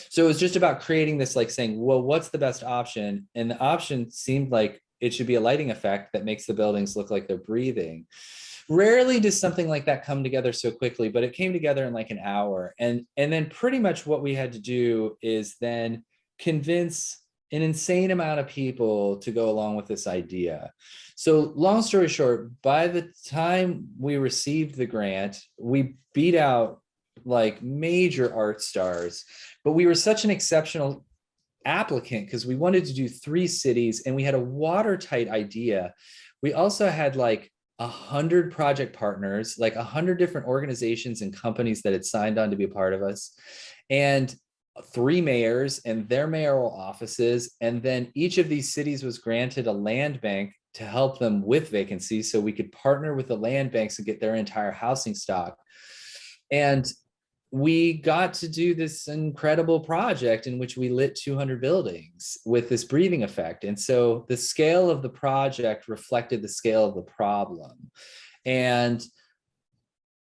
So it was just about creating this, like saying, well, what's the best option? And the option seemed like it should be a lighting effect that makes the buildings look like they're breathing. Rarely does something like that come together so quickly, but it came together in like an hour. And then pretty much what we had to do is then convince an insane amount of people to go along with this idea. So long story short, by the time we received the grant, we beat out like major art stars, but we were such an exceptional applicant because we wanted to do 3 cities and we had a watertight idea. We also had like 100 project partners, like 100 different organizations and companies that had signed on to be a part of us, and 3 mayors and their mayoral offices. And then each of these cities was granted a land bank to help them with vacancies, so we could partner with the land banks and get their entire housing stock. And we got to do this incredible project in which we lit 200 buildings with this breathing effect. And so the scale of the project reflected the scale of the problem. And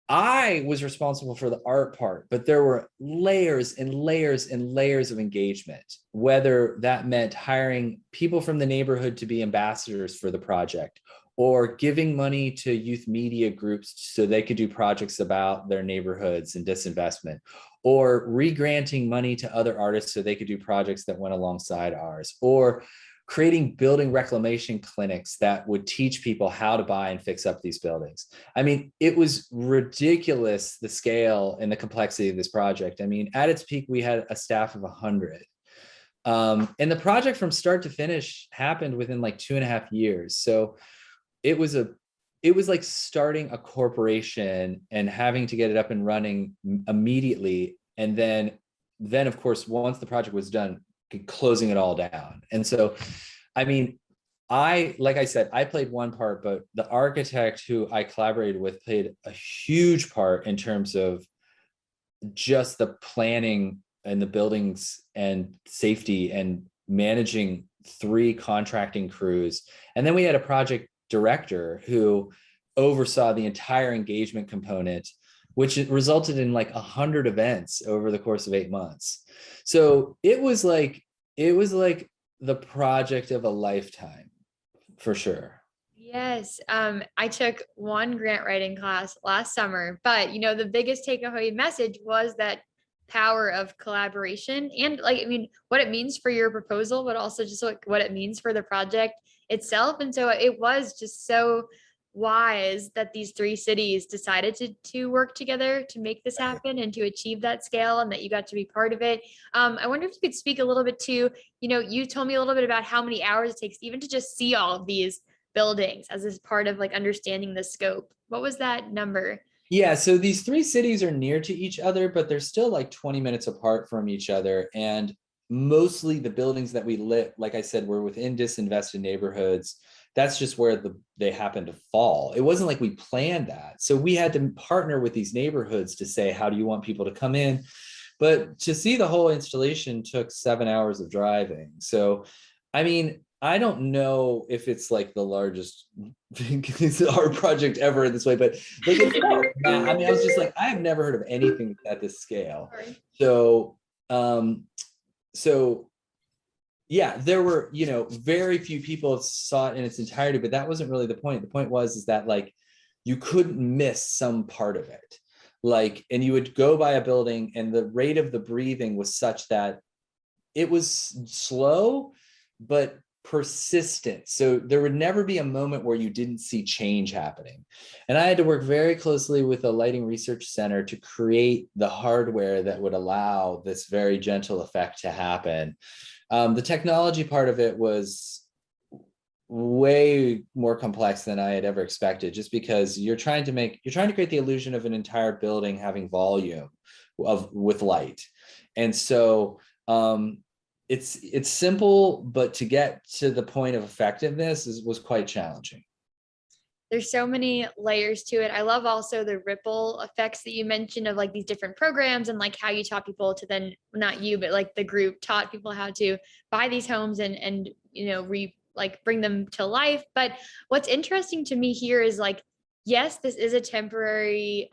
I was responsible for the art part, but there were layers and layers and layers of engagement, whether that meant hiring people from the neighborhood to be ambassadors for the project, or giving money to youth media groups so they could do projects about their neighborhoods and disinvestment, or re-granting money to other artists so they could do projects that went alongside ours, or creating building reclamation clinics that would teach people how to buy and fix up these buildings. I mean, it was ridiculous, the scale and the complexity of this project. I mean, at its peak, we had a staff of 100. And the project from start to finish happened within like 2.5 years. So it was like starting a corporation and having to get it up and running immediately. And then of course, once the project was done, closing it all down. And so, I mean, like I said, I played one part, but the architect who I collaborated with played a huge part in terms of just the planning and the buildings and safety and managing 3 contracting crews. And then we had a project director who oversaw the entire engagement component, which resulted in like 100 events over the course of 8 months. So it was like the project of a lifetime, for sure. Yes, I took one grant writing class last summer, but the biggest takeaway message was that power of collaboration and like, I mean, what it means for your proposal, but also just like what it means for the project itself. And so it was just so wise that these 3 cities decided to work together to make this happen and to achieve that scale, and that you got to be part of it. I wonder if you could speak a little bit to, you told me a little bit about how many hours it takes even to just see all of these buildings as this part of like understanding the scope. What was that number? Yeah, so these 3 cities are near to each other, but they're still like 20 minutes apart from each other. And mostly the buildings that we lit, like I said, were within disinvested neighborhoods. That's just where they happen to fall. It wasn't like we planned that. So we had to partner with these neighborhoods to say, how do you want people to come in? But to see the whole installation took 7 hours of driving. So, I mean, I don't know if it's like the largest art project ever in this way, but like, I mean, I was just like, I have never heard of anything at this scale. So, so yeah, there were, very few people saw it in its entirety, but that wasn't really the point. The point is that like, you couldn't miss some part of it. Like, and you would go by a building and the rate of the breathing was such that it was slow, but persistent. So there would never be a moment where you didn't see change happening. And I had to work very closely with a lighting research center to create the hardware that would allow this very gentle effect to happen. The technology part of it was way more complex than I had ever expected, just because you're trying to create the illusion of an entire building having volume with light. And so, it's simple, but to get to the point of effectiveness was quite challenging. There's so many layers to it. I love also the ripple effects that you mentioned of like these different programs and like how you taught people to then, not you, but like the group taught people how to buy these homes and bring them to life. But what's interesting to me here is like, yes, this is a temporary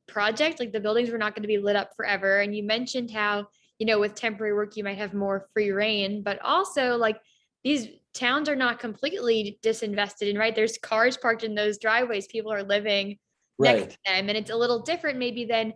project. Like the buildings were not going to be lit up forever. And you mentioned how with temporary work, you might have more free reign, but also like these towns are not completely disinvested in, right? There's cars parked in those driveways. People are living next to them. And it's a little different maybe than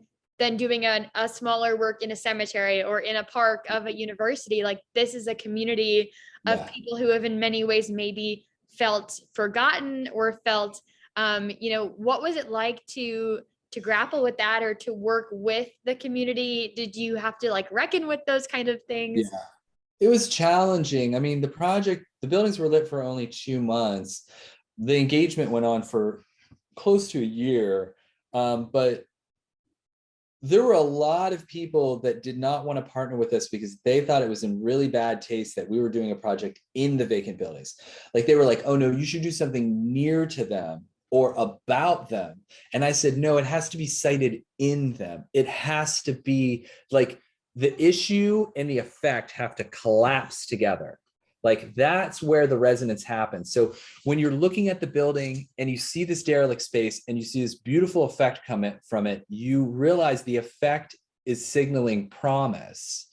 doing a smaller work in a cemetery or in a park of a university. Like this is a community of people who have in many ways maybe felt forgotten or felt, what was it like to grapple with that or to work with the community? Did you have to like reckon with those kind of things? Yeah, it was challenging. I mean, the buildings were lit for only 2 months. The engagement went on for close to a year. But there were a lot of people that did not want to partner with us because they thought it was in really bad taste that we were doing a project in the vacant buildings. Like they were like, oh no, you should do something near to them or about them. And I said, no, it has to be cited in them. It has to be like the issue and the effect have to collapse together. Like that's where the resonance happens. So when you're looking at the building and you see this derelict space and you see this beautiful effect come from it, you realize the effect is signaling promise,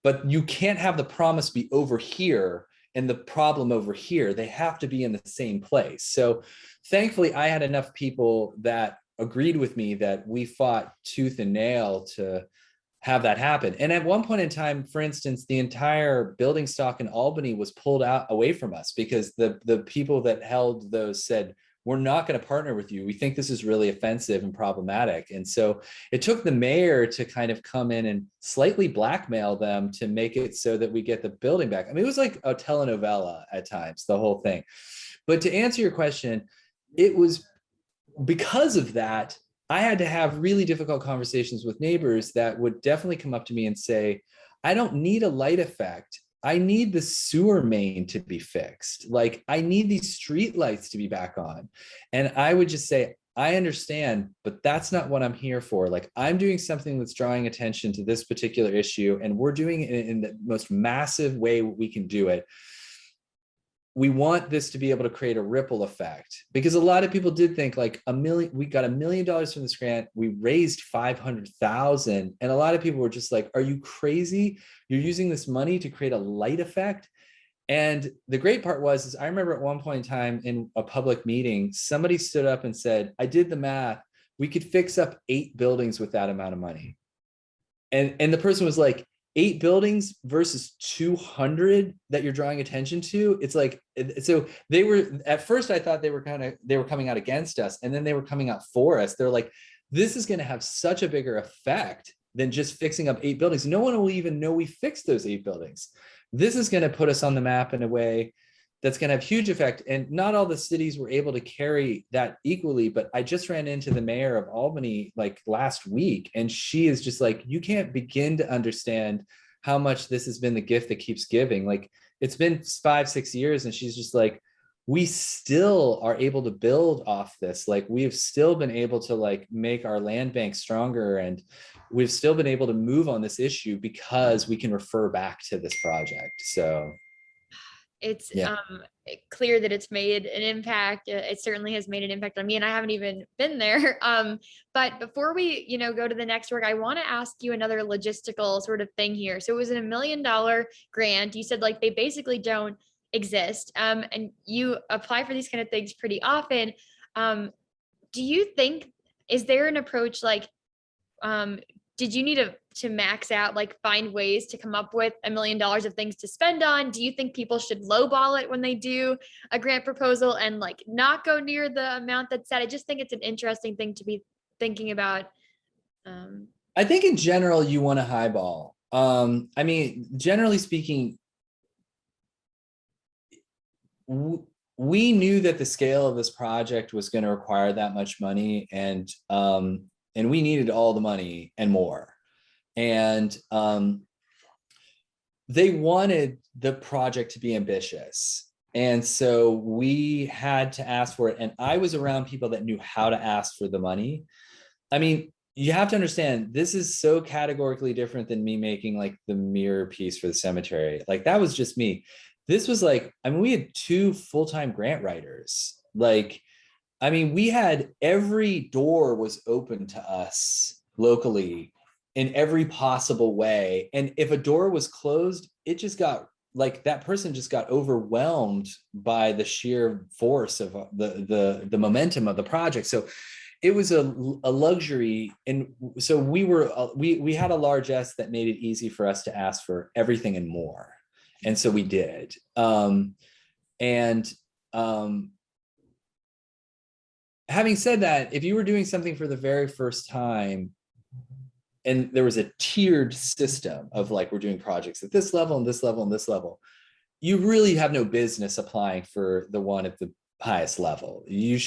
but you can't have the promise be over here and the problem over here. They have to be in the same place. So thankfully, I had enough people that agreed with me that we fought tooth and nail to have that happen. And at one point in time, for instance, the entire building stock in Albany was pulled out away from us because the people that held those said, we're not going to partner with you. We think this is really offensive and problematic. And so it took the mayor to kind of come in and slightly blackmail them to make it so that we get the building back. I mean, it was like a telenovela at times, the whole thing. But to answer your question, it was because of that, I had to have really difficult conversations with neighbors that would definitely come up to me and say, I don't need a light effect. I need the sewer main to be fixed. Like, I need these street lights to be back on. And I would just say, I understand, but that's not what I'm here for. Like, I'm doing something that's drawing attention to this particular issue, and we're doing it in the most massive way we can do it. We want this to be able to create a ripple effect, because a lot of people did think like we got $1 million from this grant. We raised 500,000. And a lot of people were just like, are you crazy? You're using this money to create a light effect. And the great part is I remember at one point in time in a public meeting, somebody stood up and said, I did the math. We could fix up 8 buildings with that amount of money. And the person was like, 8 buildings versus 200 that you're drawing attention to. It's like, so they were, at first I thought they were coming out against us, and then they were coming out for us. They're like, this is going to have such a bigger effect than just fixing up 8 buildings. No one will even know we fixed those 8 buildings. This is going to put us on the map in a way that's going to have huge effect. And not all the cities were able to carry that equally, but I just ran into the mayor of Albany like last week, and she is just like, you can't begin to understand how much this has been the gift that keeps giving. Like, it's been 5-6 years, and she's just like, we still are able to build off this. Like, we've still been able to like make our land bank stronger, and we've still been able to move on this issue because we can refer back to this project. So it's yeah. Clear that it's made an impact. It certainly has made an impact on me, and I haven't even been there. But before we, go to the next work, I want to ask you another logistical sort of thing here. So it was a $1 million grant. You said like they basically don't exist, and you apply for these kind of things pretty often. Do you think, is there an approach like, did you need to max out, like find ways to come up with $1 million of things to spend on? Do you think people should lowball it when they do a grant proposal and like not go near the amount that's set? I just think it's an interesting thing to be thinking about. I think in general, you want to highball. I mean, generally speaking, we knew that the scale of this project was going to require that much money, and we needed all the money and more. And they wanted the project to be ambitious. And so we had to ask for it. And I was around people that knew how to ask for the money. I mean, you have to understand, this is so categorically different than me making like the mirror piece for the cemetery. Like, that was just me. This was like, I mean, we had 2 full-time grant writers. Like, I mean, we had, every door was open to us locally in every possible way. And if a door was closed, it just got like, that person just got overwhelmed by the sheer force of the momentum of the project. So it was a luxury. And so we had a largesse that made it easy for us to ask for everything and more. And so we did. Having said that, if you were doing something for the very first time, and there was a tiered system of like, we're doing projects at this level and this level and this level, you really have no business applying for the one at the highest level. You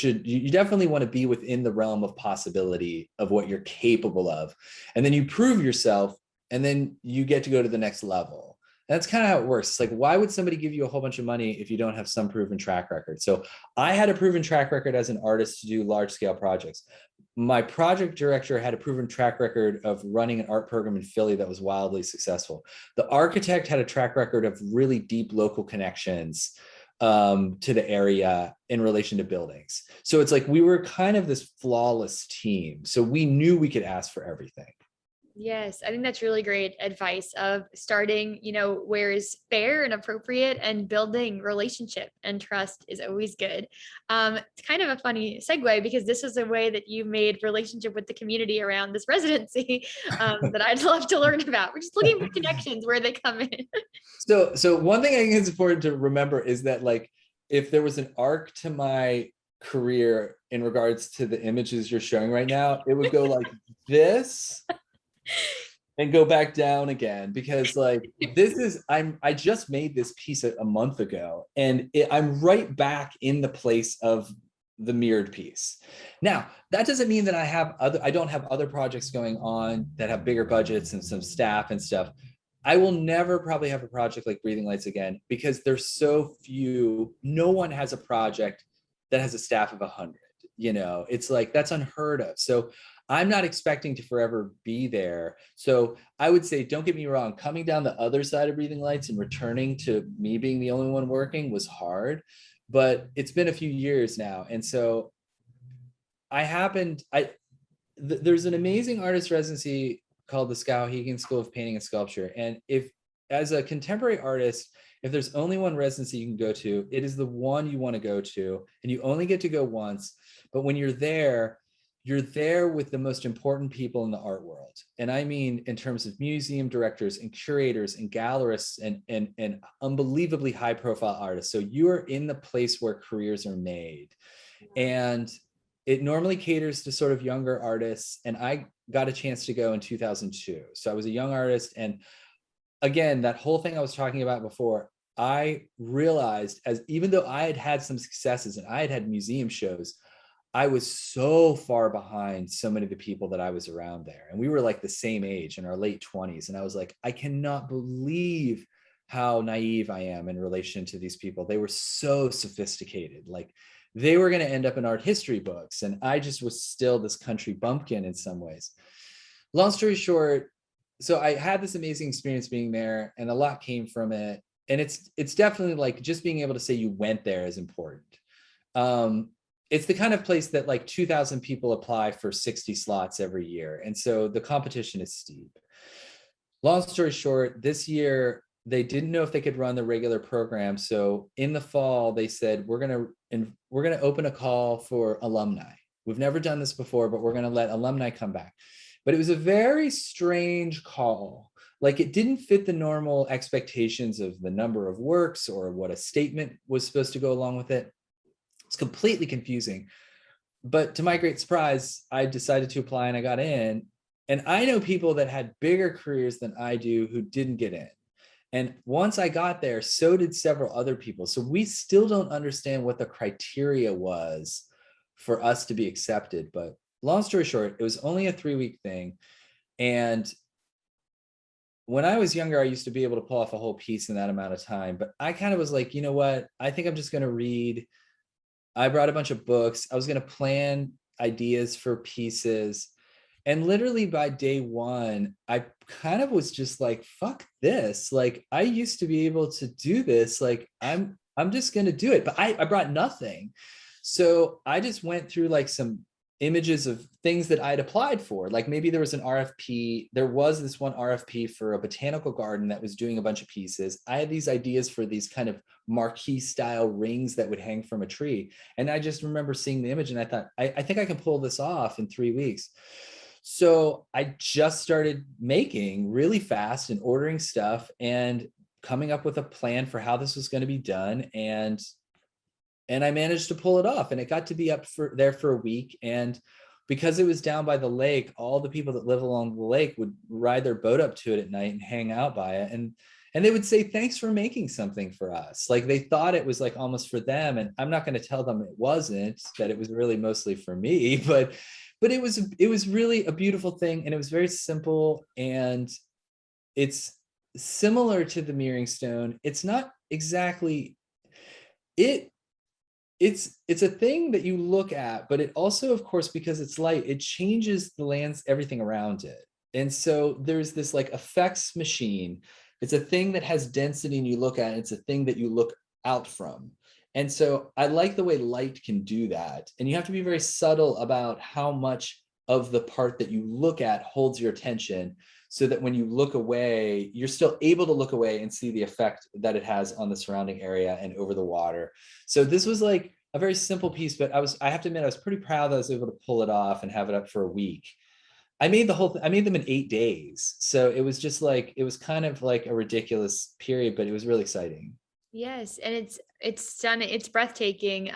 definitely want to be within the realm of possibility of what you're capable of. And then you prove yourself, and then you get to go to the next level. That's kind of how it works. It's like, why would somebody give you a whole bunch of money if you don't have some proven track record? So I had a proven track record as an artist to do large scale projects. My project director had a proven track record of running an art program in Philly that was wildly successful. The architect had a track record of really deep local connections to the area in relation to buildings. So it's like, we were kind of this flawless team. So we knew we could ask for everything. Yes, I think that's really great advice of starting, where is fair and appropriate, and building relationship and trust is always good. It's kind of a funny segue because this is a way that you made relationship with the community around this residency that I'd love to learn about. We're just looking for connections where they come in. So one thing I think is important to remember is that, like, if there was an arc to my career in regards to the images you're showing right now, it would go like this and go back down again, because like I just made this piece a month ago, and I'm right back in the place of the mirrored piece. Now, that doesn't mean that I don't have other projects going on that have bigger budgets and some staff and stuff. I will never probably have a project like Breathing Lights again, because there's so few. No one has a project that has a staff of 100. It's like, that's unheard of. So I'm not expecting to forever be there. So I would say, don't get me wrong, coming down the other side of Breathing Lights and returning to me being the only one working was hard, but it's been a few years now. And so there's an amazing artist residency called the Skowhegan School of Painting and Sculpture. And if, as a contemporary artist, if there's only one residency you can go to, it is the one you want to go to, and you only get to go once. But when you're there with the most important people in the art world. And I mean, in terms of museum directors and curators and gallerists and unbelievably high profile artists. So you are in the place where careers are made. And it normally caters to sort of younger artists. And I got a chance to go in 2002. So I was a young artist. And again, that whole thing I was talking about before, I realized, as even though I had had some successes and I had had museum shows, I was so far behind so many of the people that I was around there. And we were like the same age, in our late 20s. And I was like, I cannot believe how naive I am in relation to these people. They were so sophisticated. Like, they were going to end up in art history books. And I just was still this country bumpkin in some ways. Long story short, so I had this amazing experience being there, and a lot came from it. And it's definitely like, just being able to say you went there is important. It's the kind of place that like 2,000 people apply for 60 slots every year. And so the competition is steep. Long story short, this year, they didn't know if they could run the regular program. So in the fall, they said, we're going to open a call for alumni. We've never done this before, but we're going to let alumni come back. But it was a very strange call. Like, it didn't fit the normal expectations of the number of works or what a statement was supposed to go along with it. It's completely confusing. But to my great surprise, I decided to apply and I got in. And I know people that had bigger careers than I do who didn't get in. And once I got there, so did several other people. So we still don't understand what the criteria was for us to be accepted. But long story short, it was only a 3-week thing. And when I was younger, I used to be able to pull off a whole piece in that amount of time. But I kind of was like, you know what? I think I'm just going to read. I brought a bunch of books. I was going to plan ideas for pieces. And literally by day one, I kind of was just like, fuck this. Like, I used to be able to do this. Like, I'm just going to do it. But I brought nothing. So I just went through like some images of things that I'd applied for. Like, maybe there was an RFP. There was this one RFP for a botanical garden that was doing a bunch of pieces. I had these ideas for these kind of marquee style rings that would hang from a tree. And I just remember seeing the image and I thought, I think I can pull this off in 3 weeks. So I just started making really fast and ordering stuff and coming up with a plan for how this was going to be done. And I managed to pull it off, and it got to be there for a week. And because it was down by the lake, all the people that live along the lake would ride their boat up to it at night and hang out by it. And they would say, thanks for making something for us. Like, they thought it was like almost for them. And I'm not going to tell them it wasn't, that it was really mostly for me, but it was really a beautiful thing. And it was very simple. And it's similar to the mirroring stone. It's not exactly it's a thing that you look at, but it also, of course, because it's light, it changes everything around it. And so there's this like effects machine. It's a thing that has density and you look at it. It's a thing that you look out from. And so I like the way light can do that. And you have to be very subtle about how much of the part that you look at holds your attention, so that when you look away, you're still able to look away and see the effect that it has on the surrounding area and over the water. So this was like a very simple piece, but I have to admit, I was pretty proud that I was able to pull it off and have it up for a week. I made I made them in 8 days. So it was just like, it was kind of like a ridiculous period, but it was really exciting. Yes, and it's stunning. It's breathtaking.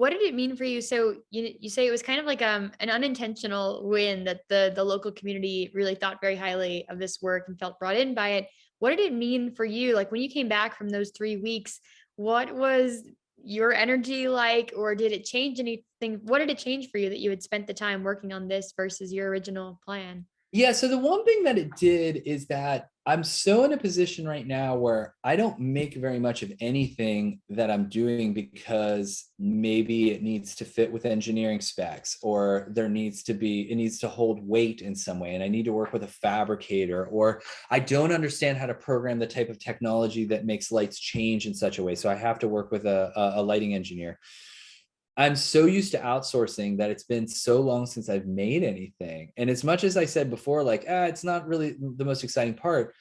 What did it mean for you? So you say it was kind of like an unintentional win that the local community really thought very highly of this work and felt brought in by it. What did it mean for you? Like when you came back from those 3 weeks, what was your energy like, or did it change anything? What did it change for you that you had spent the time working on this versus your original plan? Yeah, so the one thing that it did is that I'm so in a position right now where I don't make very much of anything that I'm doing because maybe it needs to fit with engineering specs, or it needs to hold weight in some way, and I need to work with a fabricator, or I don't understand how to program the type of technology that makes lights change in such a way. So I have to work with a lighting engineer. I'm so used to outsourcing that it's been so long since I've made anything. And as much as I said before, like, it's not really the most exciting part.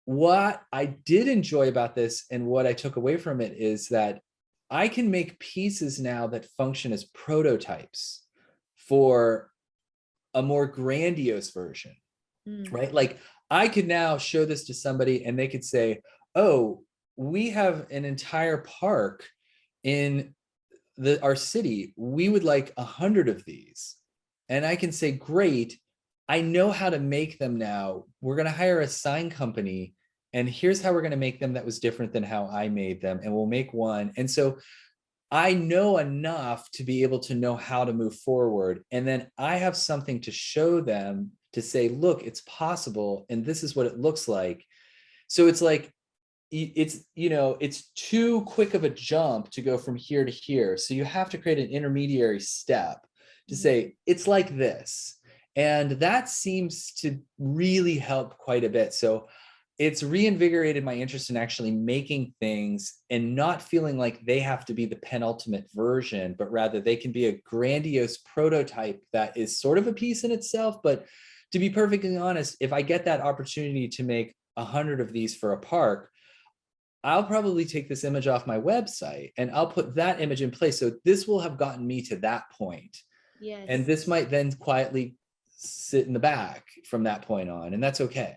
What I did enjoy about this and what I took away from it is that I can make pieces now that function as prototypes for a more grandiose version, Mm. right? Like I could now show this to somebody and they could say, oh, we have an entire park in our city, we would like 100 of these. And I can say, great, I know how to make them now. We're going to hire a sign company, and here's how we're going to make them that was different than how I made them. And we'll make one. And so I know enough to be able to know how to move forward. And then I have something to show them to say, look, it's possible. And this is what it looks like. So it's like, it's too quick of a jump to go from here to here. So you have to create an intermediary step to say, it's like this. And that seems to really help quite a bit. So it's reinvigorated my interest in actually making things and not feeling like they have to be the penultimate version, but rather they can be a grandiose prototype that is sort of a piece in itself. But to be perfectly honest, if I get that opportunity to make 100 of these for a park, I'll probably take this image off my website and I'll put that image in place. So this will have gotten me to that point. And Yes. this might then quietly sit in the back from that point on, and that's okay.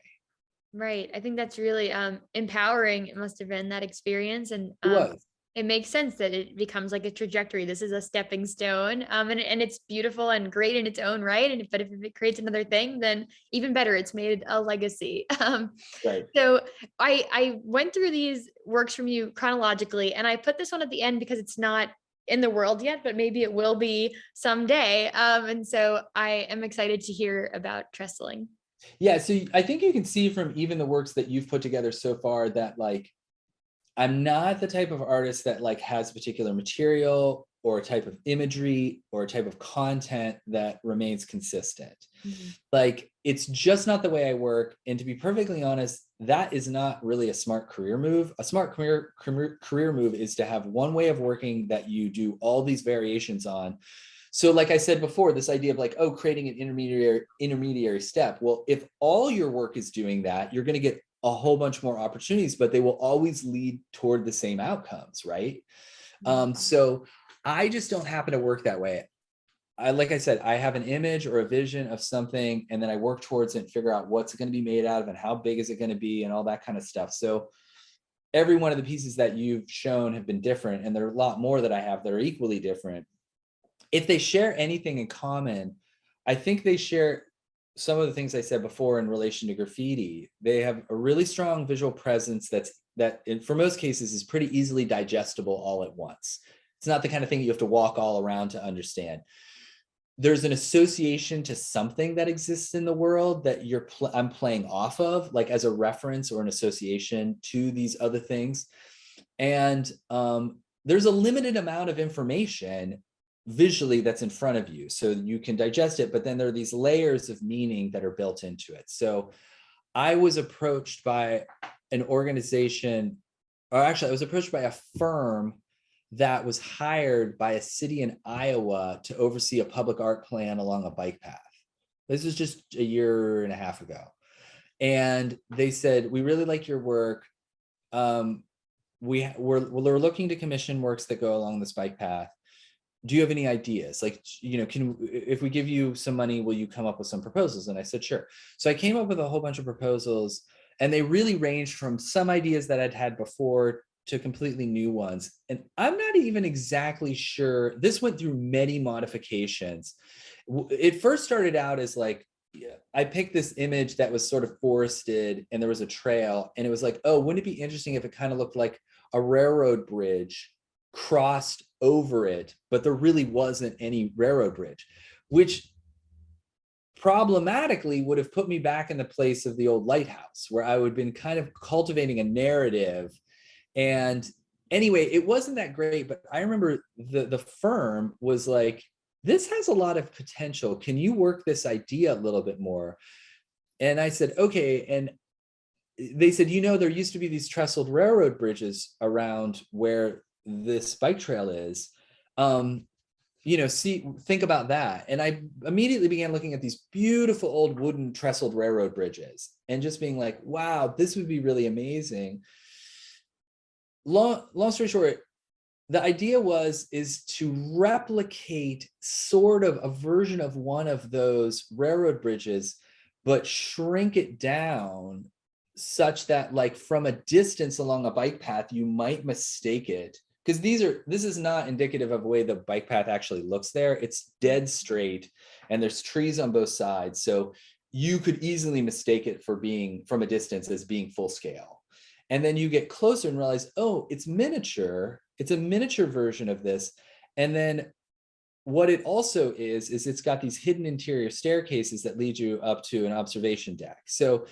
Right. I think that's really empowering. It must have been that experience. And It was. it makes sense that it becomes like a trajectory. This is a stepping stone. And it's beautiful and great in its own right. And but if it creates another thing, then even better, it's made a legacy. Right. So I went through these works from you chronologically, and I put this one at the end because it's not in the world yet, but maybe it will be someday. And so I am excited to hear about trestling. Yeah. So I think you can see from even the works that you've put together so far that like, I'm not the type of artist that like has a particular material or a type of imagery or a type of content that remains consistent. Mhm. Like it's just not the way I work. And to be perfectly honest, that is not really a smart career move. A smart career move is to have one way of working that you do all these variations on. So like I said before, this idea of like, oh, creating an intermediary step. Well, if all your work is doing that, you're going to get a whole bunch more opportunities, but they will always lead toward the same outcomes, right? So I just don't happen to work that way. Like I said, I have an image or a vision of something, and then I work towards it and figure out what's going to be made out of and how big is it going to be and all that kind of stuff. So every one of the pieces that you've shown have been different, and there are a lot more that I have that are equally different. If they share anything in common, I think they share some of the things I said before in relation to graffiti. They have a really strong visual presence that for most cases is pretty easily digestible all at once. It's not the kind of thing you have to walk all around to understand. There's an association to something that exists in the world that I'm playing off of, like as a reference or an association to these other things. And there's a limited amount of information visually that's in front of you, so you can digest it, but then there are these layers of meaning that are built into it. So I was approached by an organization, or actually I was approached by a firm that was hired by a city in Iowa to oversee a public art plan along a bike path. This was just a year and a half ago. And they said, we really like your work. We're looking to commission works that go along this bike path. Do you have any ideas? Like, if we give you some money, will you come up with some proposals? And I said, sure. So I came up with a whole bunch of proposals, and they really ranged from some ideas that I'd had before to completely new ones. And I'm not even exactly sure. This went through many modifications. It first started out as like, I picked this image that was sort of forested and there was a trail, and it was like, oh, wouldn't it be interesting if it kind of looked like a railroad bridge crossed over it, but there really wasn't any railroad bridge, which problematically would have put me back in the place of the old Lighthouse, where I would have been kind of cultivating a narrative. And anyway, it wasn't that great, but I remember the firm was like, this has a lot of potential. Can you work this idea a little bit more? And I said, okay. And they said, there used to be these trestled railroad bridges around where this bike trail is. Think about that. And I immediately began looking at these beautiful old wooden trestled railroad bridges and just being like, wow, this would be really amazing. Long story short, the idea is to replicate sort of a version of one of those railroad bridges, but shrink it down such that, like, from a distance along a bike path, you might mistake it. Because this is not indicative of the way the bike path actually looks there. It's dead straight and there's trees on both sides. So you could easily mistake it for being from a distance as being full scale. And then you get closer and realize, oh, it's miniature. It's a miniature version of this. And then what it also is it's got these hidden interior staircases that lead you up to an observation deck. So,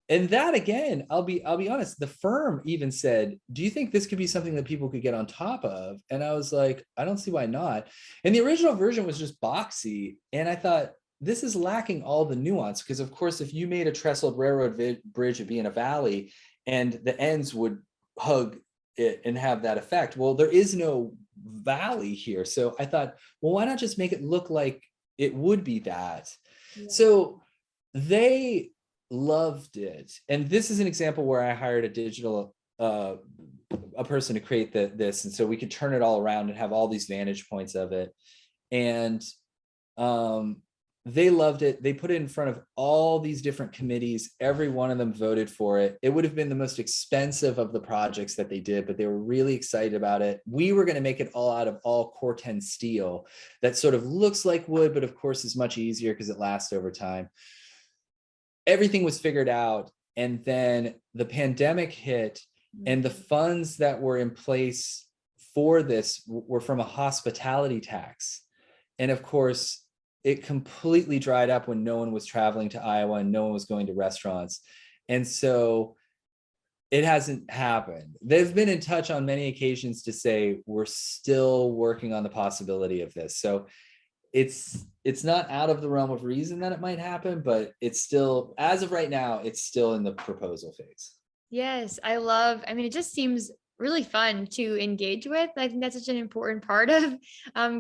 and that, again, I'll be honest, the firm even said, do you think this could be something that people could get on top of? And I was like, I don't see why not. And the original version was just boxy. And I thought, this is lacking all the nuance, because of course, if you made a trestled railroad bridge, it'd be in a valley and the ends would hug it and have that effect. Well, there is no valley here. So I thought, well, why not just make it look like it would be that? Yeah. So they loved it. And this is an example where I hired a digital, a person to create this. And so we could turn it all around and have all these vantage points of it. And they loved it. They put it in front of all these different committees. Every one of them voted for it. It would have been the most expensive of the projects that they did, but they were really excited about it. We were going to make it all out of all Corten steel that sort of looks like wood, but of course is much easier because it lasts over time. Everything was figured out. And then the pandemic hit, and the funds that were in place for this were from a hospitality tax. And of course, it completely dried up when no one was traveling to Iowa and no one was going to restaurants. And so it hasn't happened. They've been in touch on many occasions to say, we're still working on the possibility of this. So it's not out of the realm of reason that it might happen, but it's still, as of right now, it's still in the proposal phase. Yes, it just seems really fun to engage with. I think that's such an important part of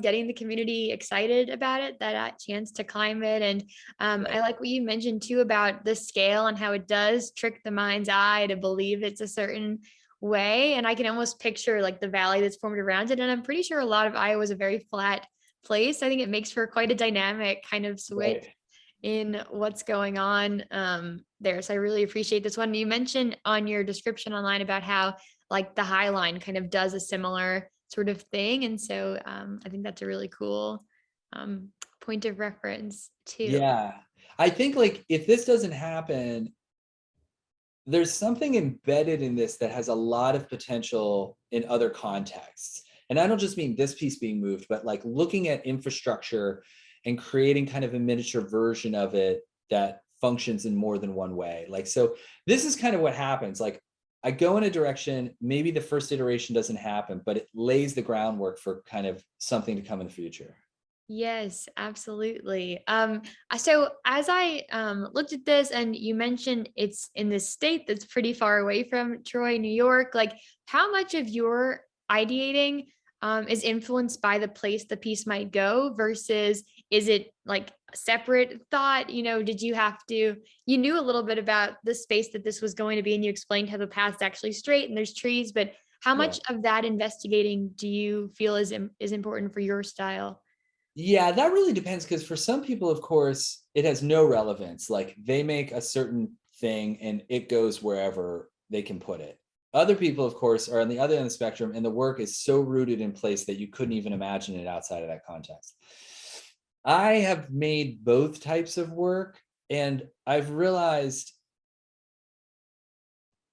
getting the community excited about it, that chance to climb it. And I like what you mentioned too about the scale and how it does trick the mind's eye to believe it's a certain way. And I can almost picture like the valley that's formed around it. And I'm pretty sure a lot of Iowa is a very flat place. I think it makes for quite a dynamic kind of switch in what's going on there. So I really appreciate this one. You mentioned on your description online about how like the High Line kind of does a similar sort of thing. And so I think that's a really cool point of reference too. Yeah. I think like if this doesn't happen, there's something embedded in this that has a lot of potential in other contexts. And I don't just mean this piece being moved, but like looking at infrastructure and creating kind of a miniature version of it that functions in more than one way. Like, so this is kind of what happens. Like I go in a direction, maybe the first iteration doesn't happen, but it lays the groundwork for kind of something to come in the future. Yes, absolutely. So as I looked at this, and you mentioned it's in this state that's pretty far away from Troy, New York, like how much of your ideating is influenced by the place the piece might go versus is it like a separate thought? Did you have to, you knew a little bit about the space that this was going to be, and you explained how the path's actually straight and there's trees, but how Yeah. much of that investigating do you feel is important for your style? Yeah, that really depends, because for some people, of course, it has no relevance. Like they make a certain thing and it goes wherever they can put it. Other people, of course, are on the other end of the spectrum, and the work is so rooted in place that you couldn't even imagine it outside of that context. I have made both types of work, and I've realized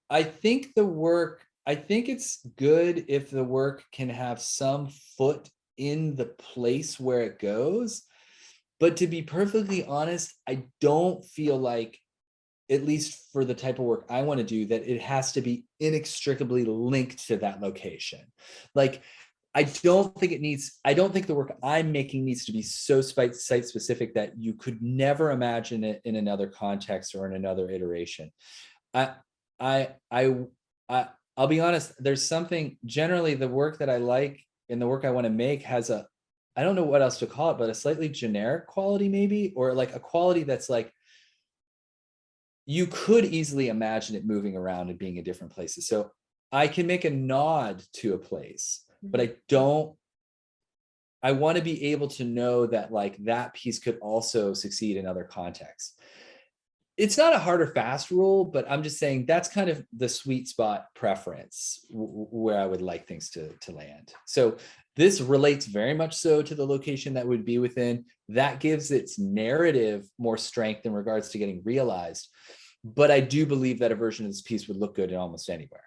I think it's good if the work can have some foot in the place where it goes. But to be perfectly honest, I don't feel like, at least for the type of work I want to do, that it has to be inextricably linked to that location. Like, I don't think the work I'm making needs to be so site specific that you could never imagine it in another context or in another iteration. I, I, I, I I'll be honest, there's something, generally the work that I like and the work I want to make has a, I don't know what else to call it, but a slightly generic quality maybe, or like a quality that's like, you could easily imagine it moving around and being in different places. So I can make a nod to a place, but I want to be able to know that like that piece could also succeed in other contexts. It's not a hard or fast rule, but I'm just saying that's kind of the sweet spot preference where I would like things to land. So this relates very much so to the location that would be within. That gives its narrative more strength in regards to getting realized. But I do believe that a version of this piece would look good in almost anywhere.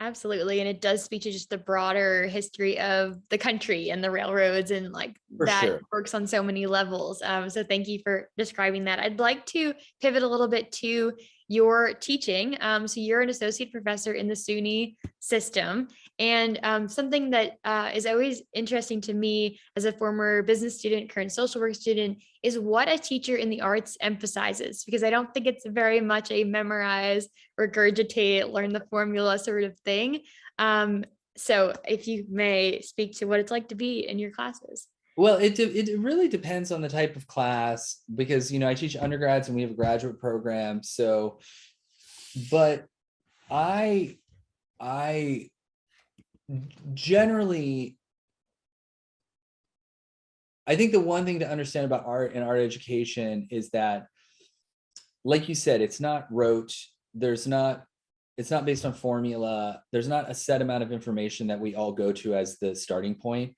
Absolutely. And it does speak to just the broader history of the country and the railroads, and like For that sure. works on so many levels. So thank you for describing that. I'd like to pivot a little bit to your teaching. So you're an associate professor in the SUNY system. And something that is always interesting to me as a former business student, current social work student, is what a teacher in the arts emphasizes, because I don't think it's very much a memorize, regurgitate, learn the formula sort of thing. So if you may speak to what it's like to be in your classes. Well, it really depends on the type of class, because, I teach undergrads and we have a graduate program. So, but I generally, I think the one thing to understand about art and art education is that, like you said, it's not rote. It's not based on formula. There's not a set amount of information that we all go to as the starting point.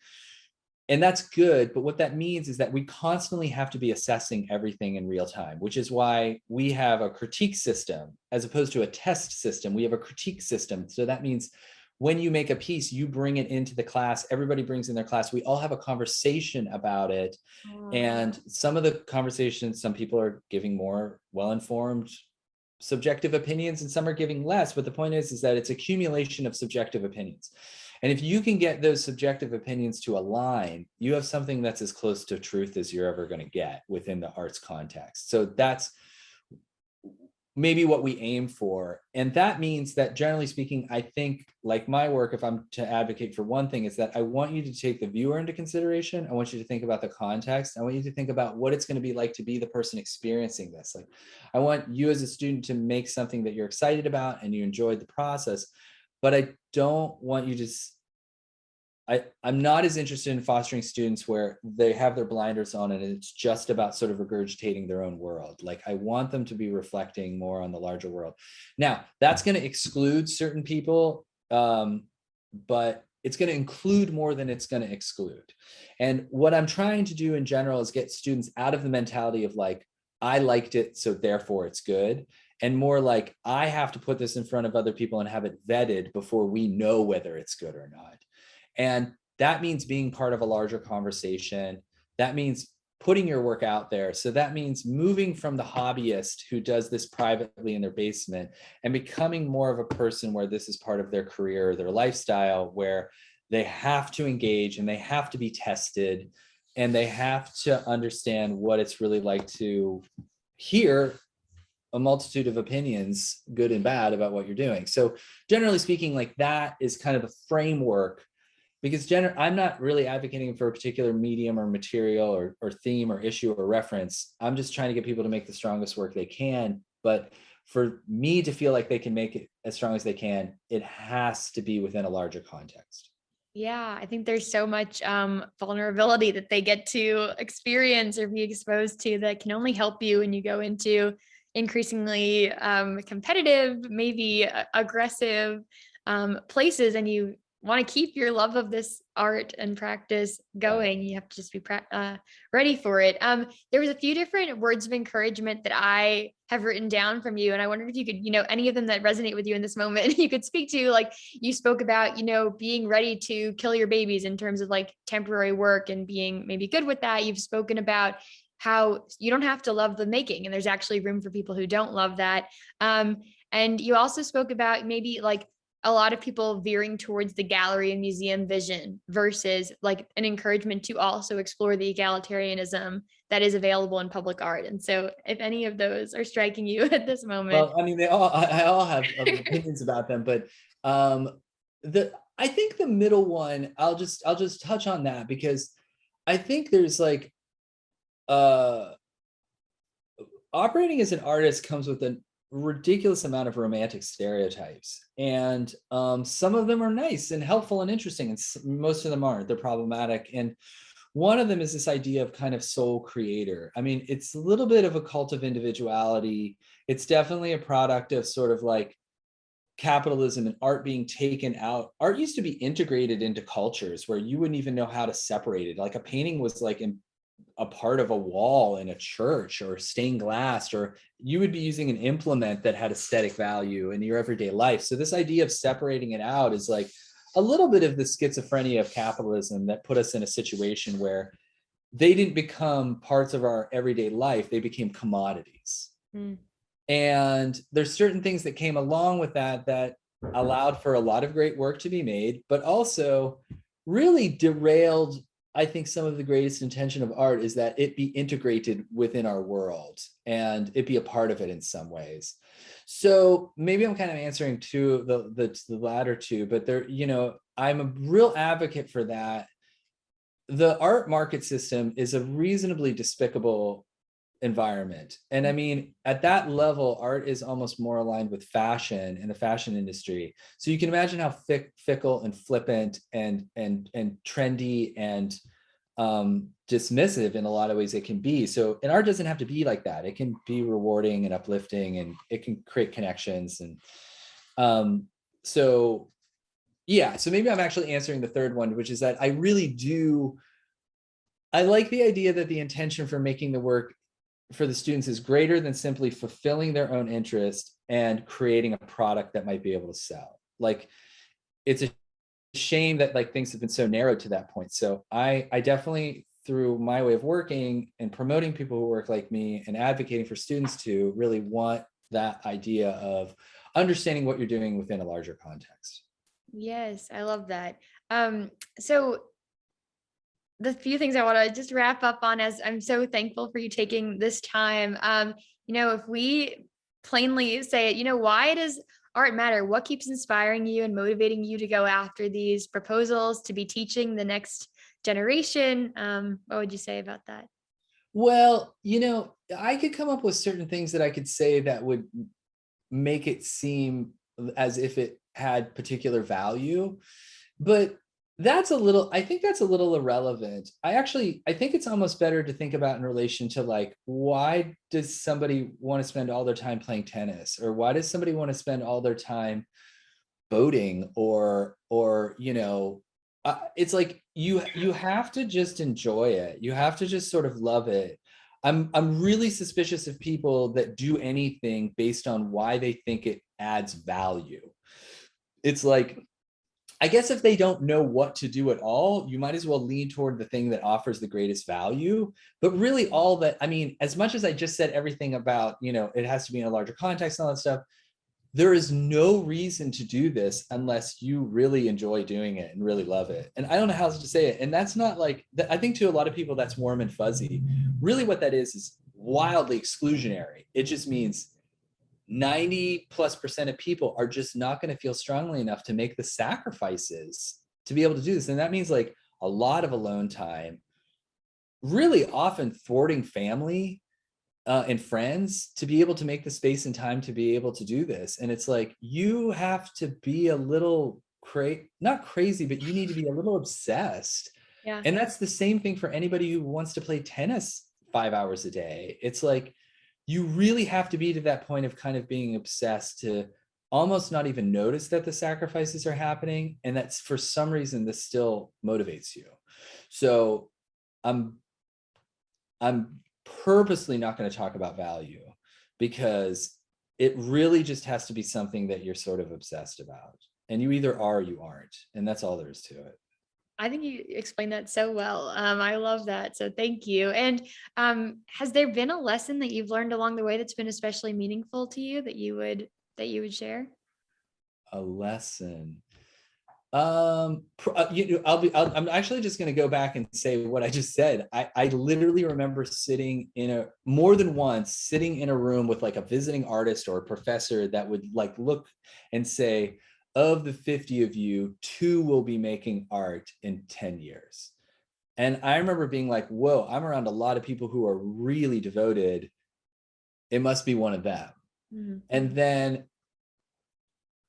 And that's good. But what that means is that we constantly have to be assessing everything in real time, which is why we have a critique system as opposed to a test system. We have a critique system. So that means when you make a piece, you bring it into the class, everybody brings in their class, we all have a conversation about it. And some of the conversations, some people are giving more well-informed subjective opinions and some are giving less. But the point is that it's accumulation of subjective opinions. And if you can get those subjective opinions to align, you have something that's as close to truth as you're ever going to get within the arts context. So that's maybe what we aim for. And that means that, generally speaking, I think, like my work, if I'm to advocate for one thing, is that I want you to take the viewer into consideration. I want you to think about the context. I want you to think about what it's going to be like to be the person experiencing this. Like, I want you as a student to make something that you're excited about and you enjoyed the process, but I don't want you to I'm not as interested in fostering students where they have their blinders on and it's just about sort of regurgitating their own world. Like, I want them to be reflecting more on the larger world. Now, that's going to exclude certain people, but it's going to include more than it's going to exclude. And what I'm trying to do in general is get students out of the mentality of like, I liked it, so therefore it's good. And more like, I have to put this in front of other people and have it vetted before we know whether it's good or not. And that means being part of a larger conversation. That means putting your work out there. So that means moving from the hobbyist who does this privately in their basement and becoming more of a person where this is part of their career or their lifestyle, where they have to engage and they have to be tested and they have to understand what it's really like to hear a multitude of opinions, good and bad, about what you're doing. So generally speaking, like, that is kind of the framework. because I'm not really advocating for a particular medium or material or theme or issue or reference. I'm just trying to get people to make the strongest work they can. But for me to feel like they can make it as strong as they can, it has to be within a larger context. Yeah, I think there's so much vulnerability that they get to experience or be exposed to that can only help you when you go into increasingly competitive, maybe aggressive places, and you want to keep your love of this art and practice going. You have to just be ready for it. There was a few different words of encouragement that I have written down from you, and I wondered if you could, any of them that resonate with you in this moment, you could speak to. Like, you spoke about, being ready to kill your babies in terms of like temporary work and being maybe good with that. You've spoken about how you don't have to love the making, and there's actually room for people who don't love that. And you also spoke about maybe like a lot of people veering towards the gallery and museum vision versus like an encouragement to also explore the egalitarianism that is available in public art. And so if any of those are striking you at this moment. Well, I mean, I all have opinions about them, but I think the middle one, I'll just touch on that, because I think there's like, operating as an artist comes with a ridiculous amount of romantic stereotypes, and some of them are nice and helpful and interesting, and most of them aren't. They're problematic. And one of them is this idea of kind of soul creator. I mean, it's a little bit of a cult of individuality. It's definitely a product of sort of like capitalism and art being taken out. Art used to be integrated into cultures where you wouldn't even know how to separate it. Like a painting was like a part of a wall in a church, or stained glass, or you would be using an implement that had aesthetic value in your everyday life. So this idea of separating it out is like a little bit of the schizophrenia of capitalism that put us in a situation where they didn't become parts of our everyday life, they became commodities. And there's certain things that came along with that allowed for a lot of great work to be made, but also really derailed. I think some of the greatest intention of art is that it be integrated within our world and it be a part of it in some ways. So maybe I'm kind of answering to the latter two, but there, I'm a real advocate for that. The art market system is a reasonably despicable environment. And I mean, at that level, art is almost more aligned with fashion and the fashion industry. So you can imagine how fickle and flippant and trendy and dismissive in a lot of ways it can be. So, and art doesn't have to be like that. It can be rewarding and uplifting, and it can create connections. And so maybe I'm actually answering the third one, which is that I like the idea that the intention for making the work for the students is greater than simply fulfilling their own interest and creating a product that might be able to sell. Like, it's a shame that like things have been so narrowed to that point. So I definitely, through my way of working and promoting people who work like me and advocating for students to really want that idea of understanding what you're doing within a larger context. Yes, I love that. So the few things I want to just wrap up on, as I'm so thankful for you taking this time. If we plainly say it, why does art matter? What keeps inspiring you and motivating you to go after these proposals, to be teaching the next generation? What would you say about that? Well, I could come up with certain things that I could say that would make it seem as if it had particular value, but I think that's a little irrelevant. I think it's almost better to think about in relation to like, why does somebody want to spend all their time playing tennis? Or why does somebody want to spend all their time boating? Or it's like, you have to just enjoy it. You have to just sort of love it. I'm really suspicious of people that do anything based on why they think it adds value. It's like, I guess if they don't know what to do at all, you might as well lean toward the thing that offers the greatest value. But really as much as I just said everything about, it has to be in a larger context and all that stuff, there is no reason to do this unless you really enjoy doing it and really love it. And I don't know how else to say it. And that's not like, I think to a lot of people that's warm and fuzzy. Really what that is wildly exclusionary. It just means 90+% of people are just not going to feel strongly enough to make the sacrifices to be able to do this. And that means like a lot of alone time, really often thwarting family and friends to be able to make the space and time to be able to do this. And it's like, you have to be a little not crazy, but you need to be a little obsessed. Yeah. And that's the same thing for anybody who wants to play tennis 5 hours a day. It's like, you really have to be to that point of kind of being obsessed to almost not even notice that the sacrifices are happening. And that's, for some reason, this still motivates you. So I'm purposely not going to talk about value, because it really just has to be something that you're sort of obsessed about. And you either are or you aren't. And that's all there is to it. I think you explained that so well. I love that. So thank you. And has there been a lesson that you've learned along the way that's been especially meaningful to you that you would share? A lesson. I'm actually just going to go back and say what I just said. I literally remember more than once sitting in a room with like a visiting artist or a professor that would like look and say, of the 50 of you, 2 will be making art in 10 years. And I remember being like, whoa, I'm around a lot of people who are really devoted. It must be one of them. Mm-hmm.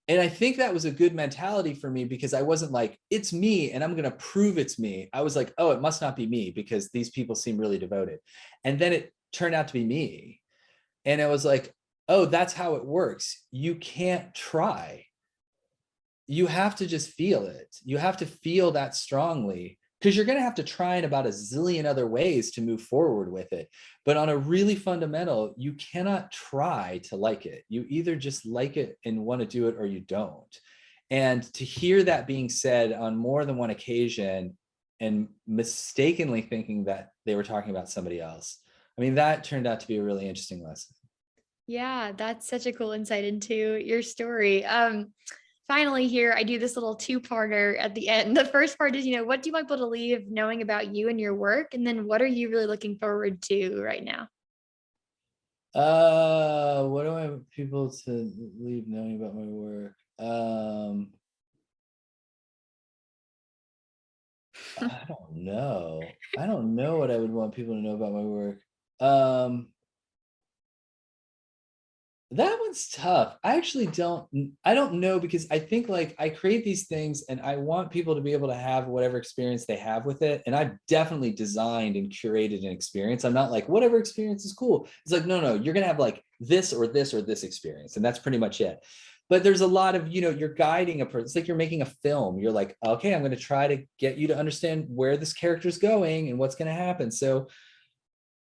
And I think that was a good mentality for me, because I wasn't like, it's me and I'm going to prove it's me. I was like, oh, it must not be me because these people seem really devoted. And then it turned out to be me. And I was like, oh, that's how it works. You can't try. You have to just feel it. You have to feel that strongly, because you're going to have to try in about a zillion other ways to move forward with it. But on a really fundamental, you cannot try to like it. You either just like it and want to do it, or you don't. And to hear that being said on more than one occasion, and mistakenly thinking that they were talking about somebody else, I mean, that turned out to be a really interesting lesson. Yeah, that's such a cool insight into your story. Finally here, I do this little 2-parter at the end. The first part is, what do you want people to leave knowing about you and your work? And then what are you really looking forward to right now? What do I want people to leave knowing about my work? I don't know. I don't know what I would want people to know about my work. That one's tough. I actually don't know, because I think like I create these things and I want people to be able to have whatever experience they have with it. And I've definitely designed and curated an experience. I'm not like, whatever experience is cool. It's like, no, you're going to have like this or this or this experience. And that's pretty much it. But there's a lot of, you're guiding a person. It's like you're making a film. You're like, okay, I'm going to try to get you to understand where this character's going and what's going to happen. So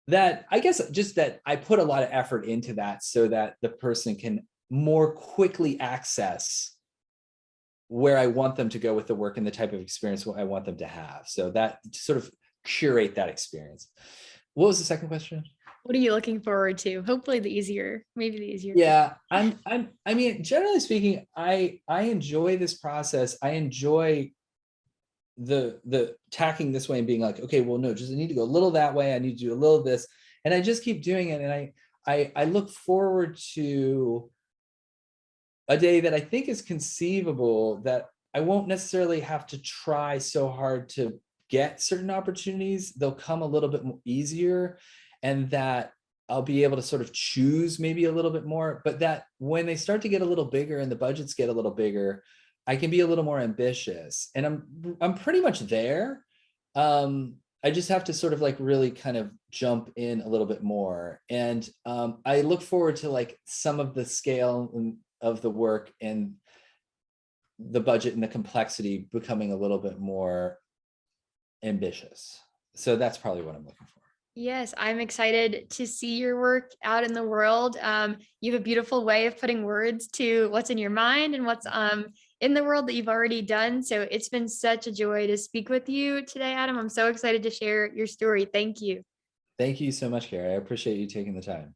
that, I guess, just that I put a lot of effort into that so that the person can more quickly access where I want them to go with the work and the type of experience I want them to have. So that sort of curate that experience. What was the second question? What are you looking forward to? Hopefully maybe the easier. Yeah, I mean, generally speaking, I enjoy this process. I enjoy the tacking this way and being like, okay, well, no, just I need to go a little that way. I need to do a little of this. And I just keep doing it. And I look forward to a day that I think is conceivable, that I won't necessarily have to try so hard to get certain opportunities. They'll come a little bit more easier, and that I'll be able to sort of choose maybe a little bit more, but that when they start to get a little bigger and the budgets get a little bigger, I can be a little more ambitious. And I'm pretty much there. I just have to sort of like really kind of jump in a little bit more. And I look forward to like some of the scale of the work and the budget and the complexity becoming a little bit more ambitious. So that's probably what I'm looking for. Yes, I'm excited to see your work out in the world. You have a beautiful way of putting words to what's in your mind and what's in the world that you've already done. So it's been such a joy to speak with you today, Adam. I'm so excited to share your story. Thank you. Thank you so much, Carrie. I appreciate you taking the time.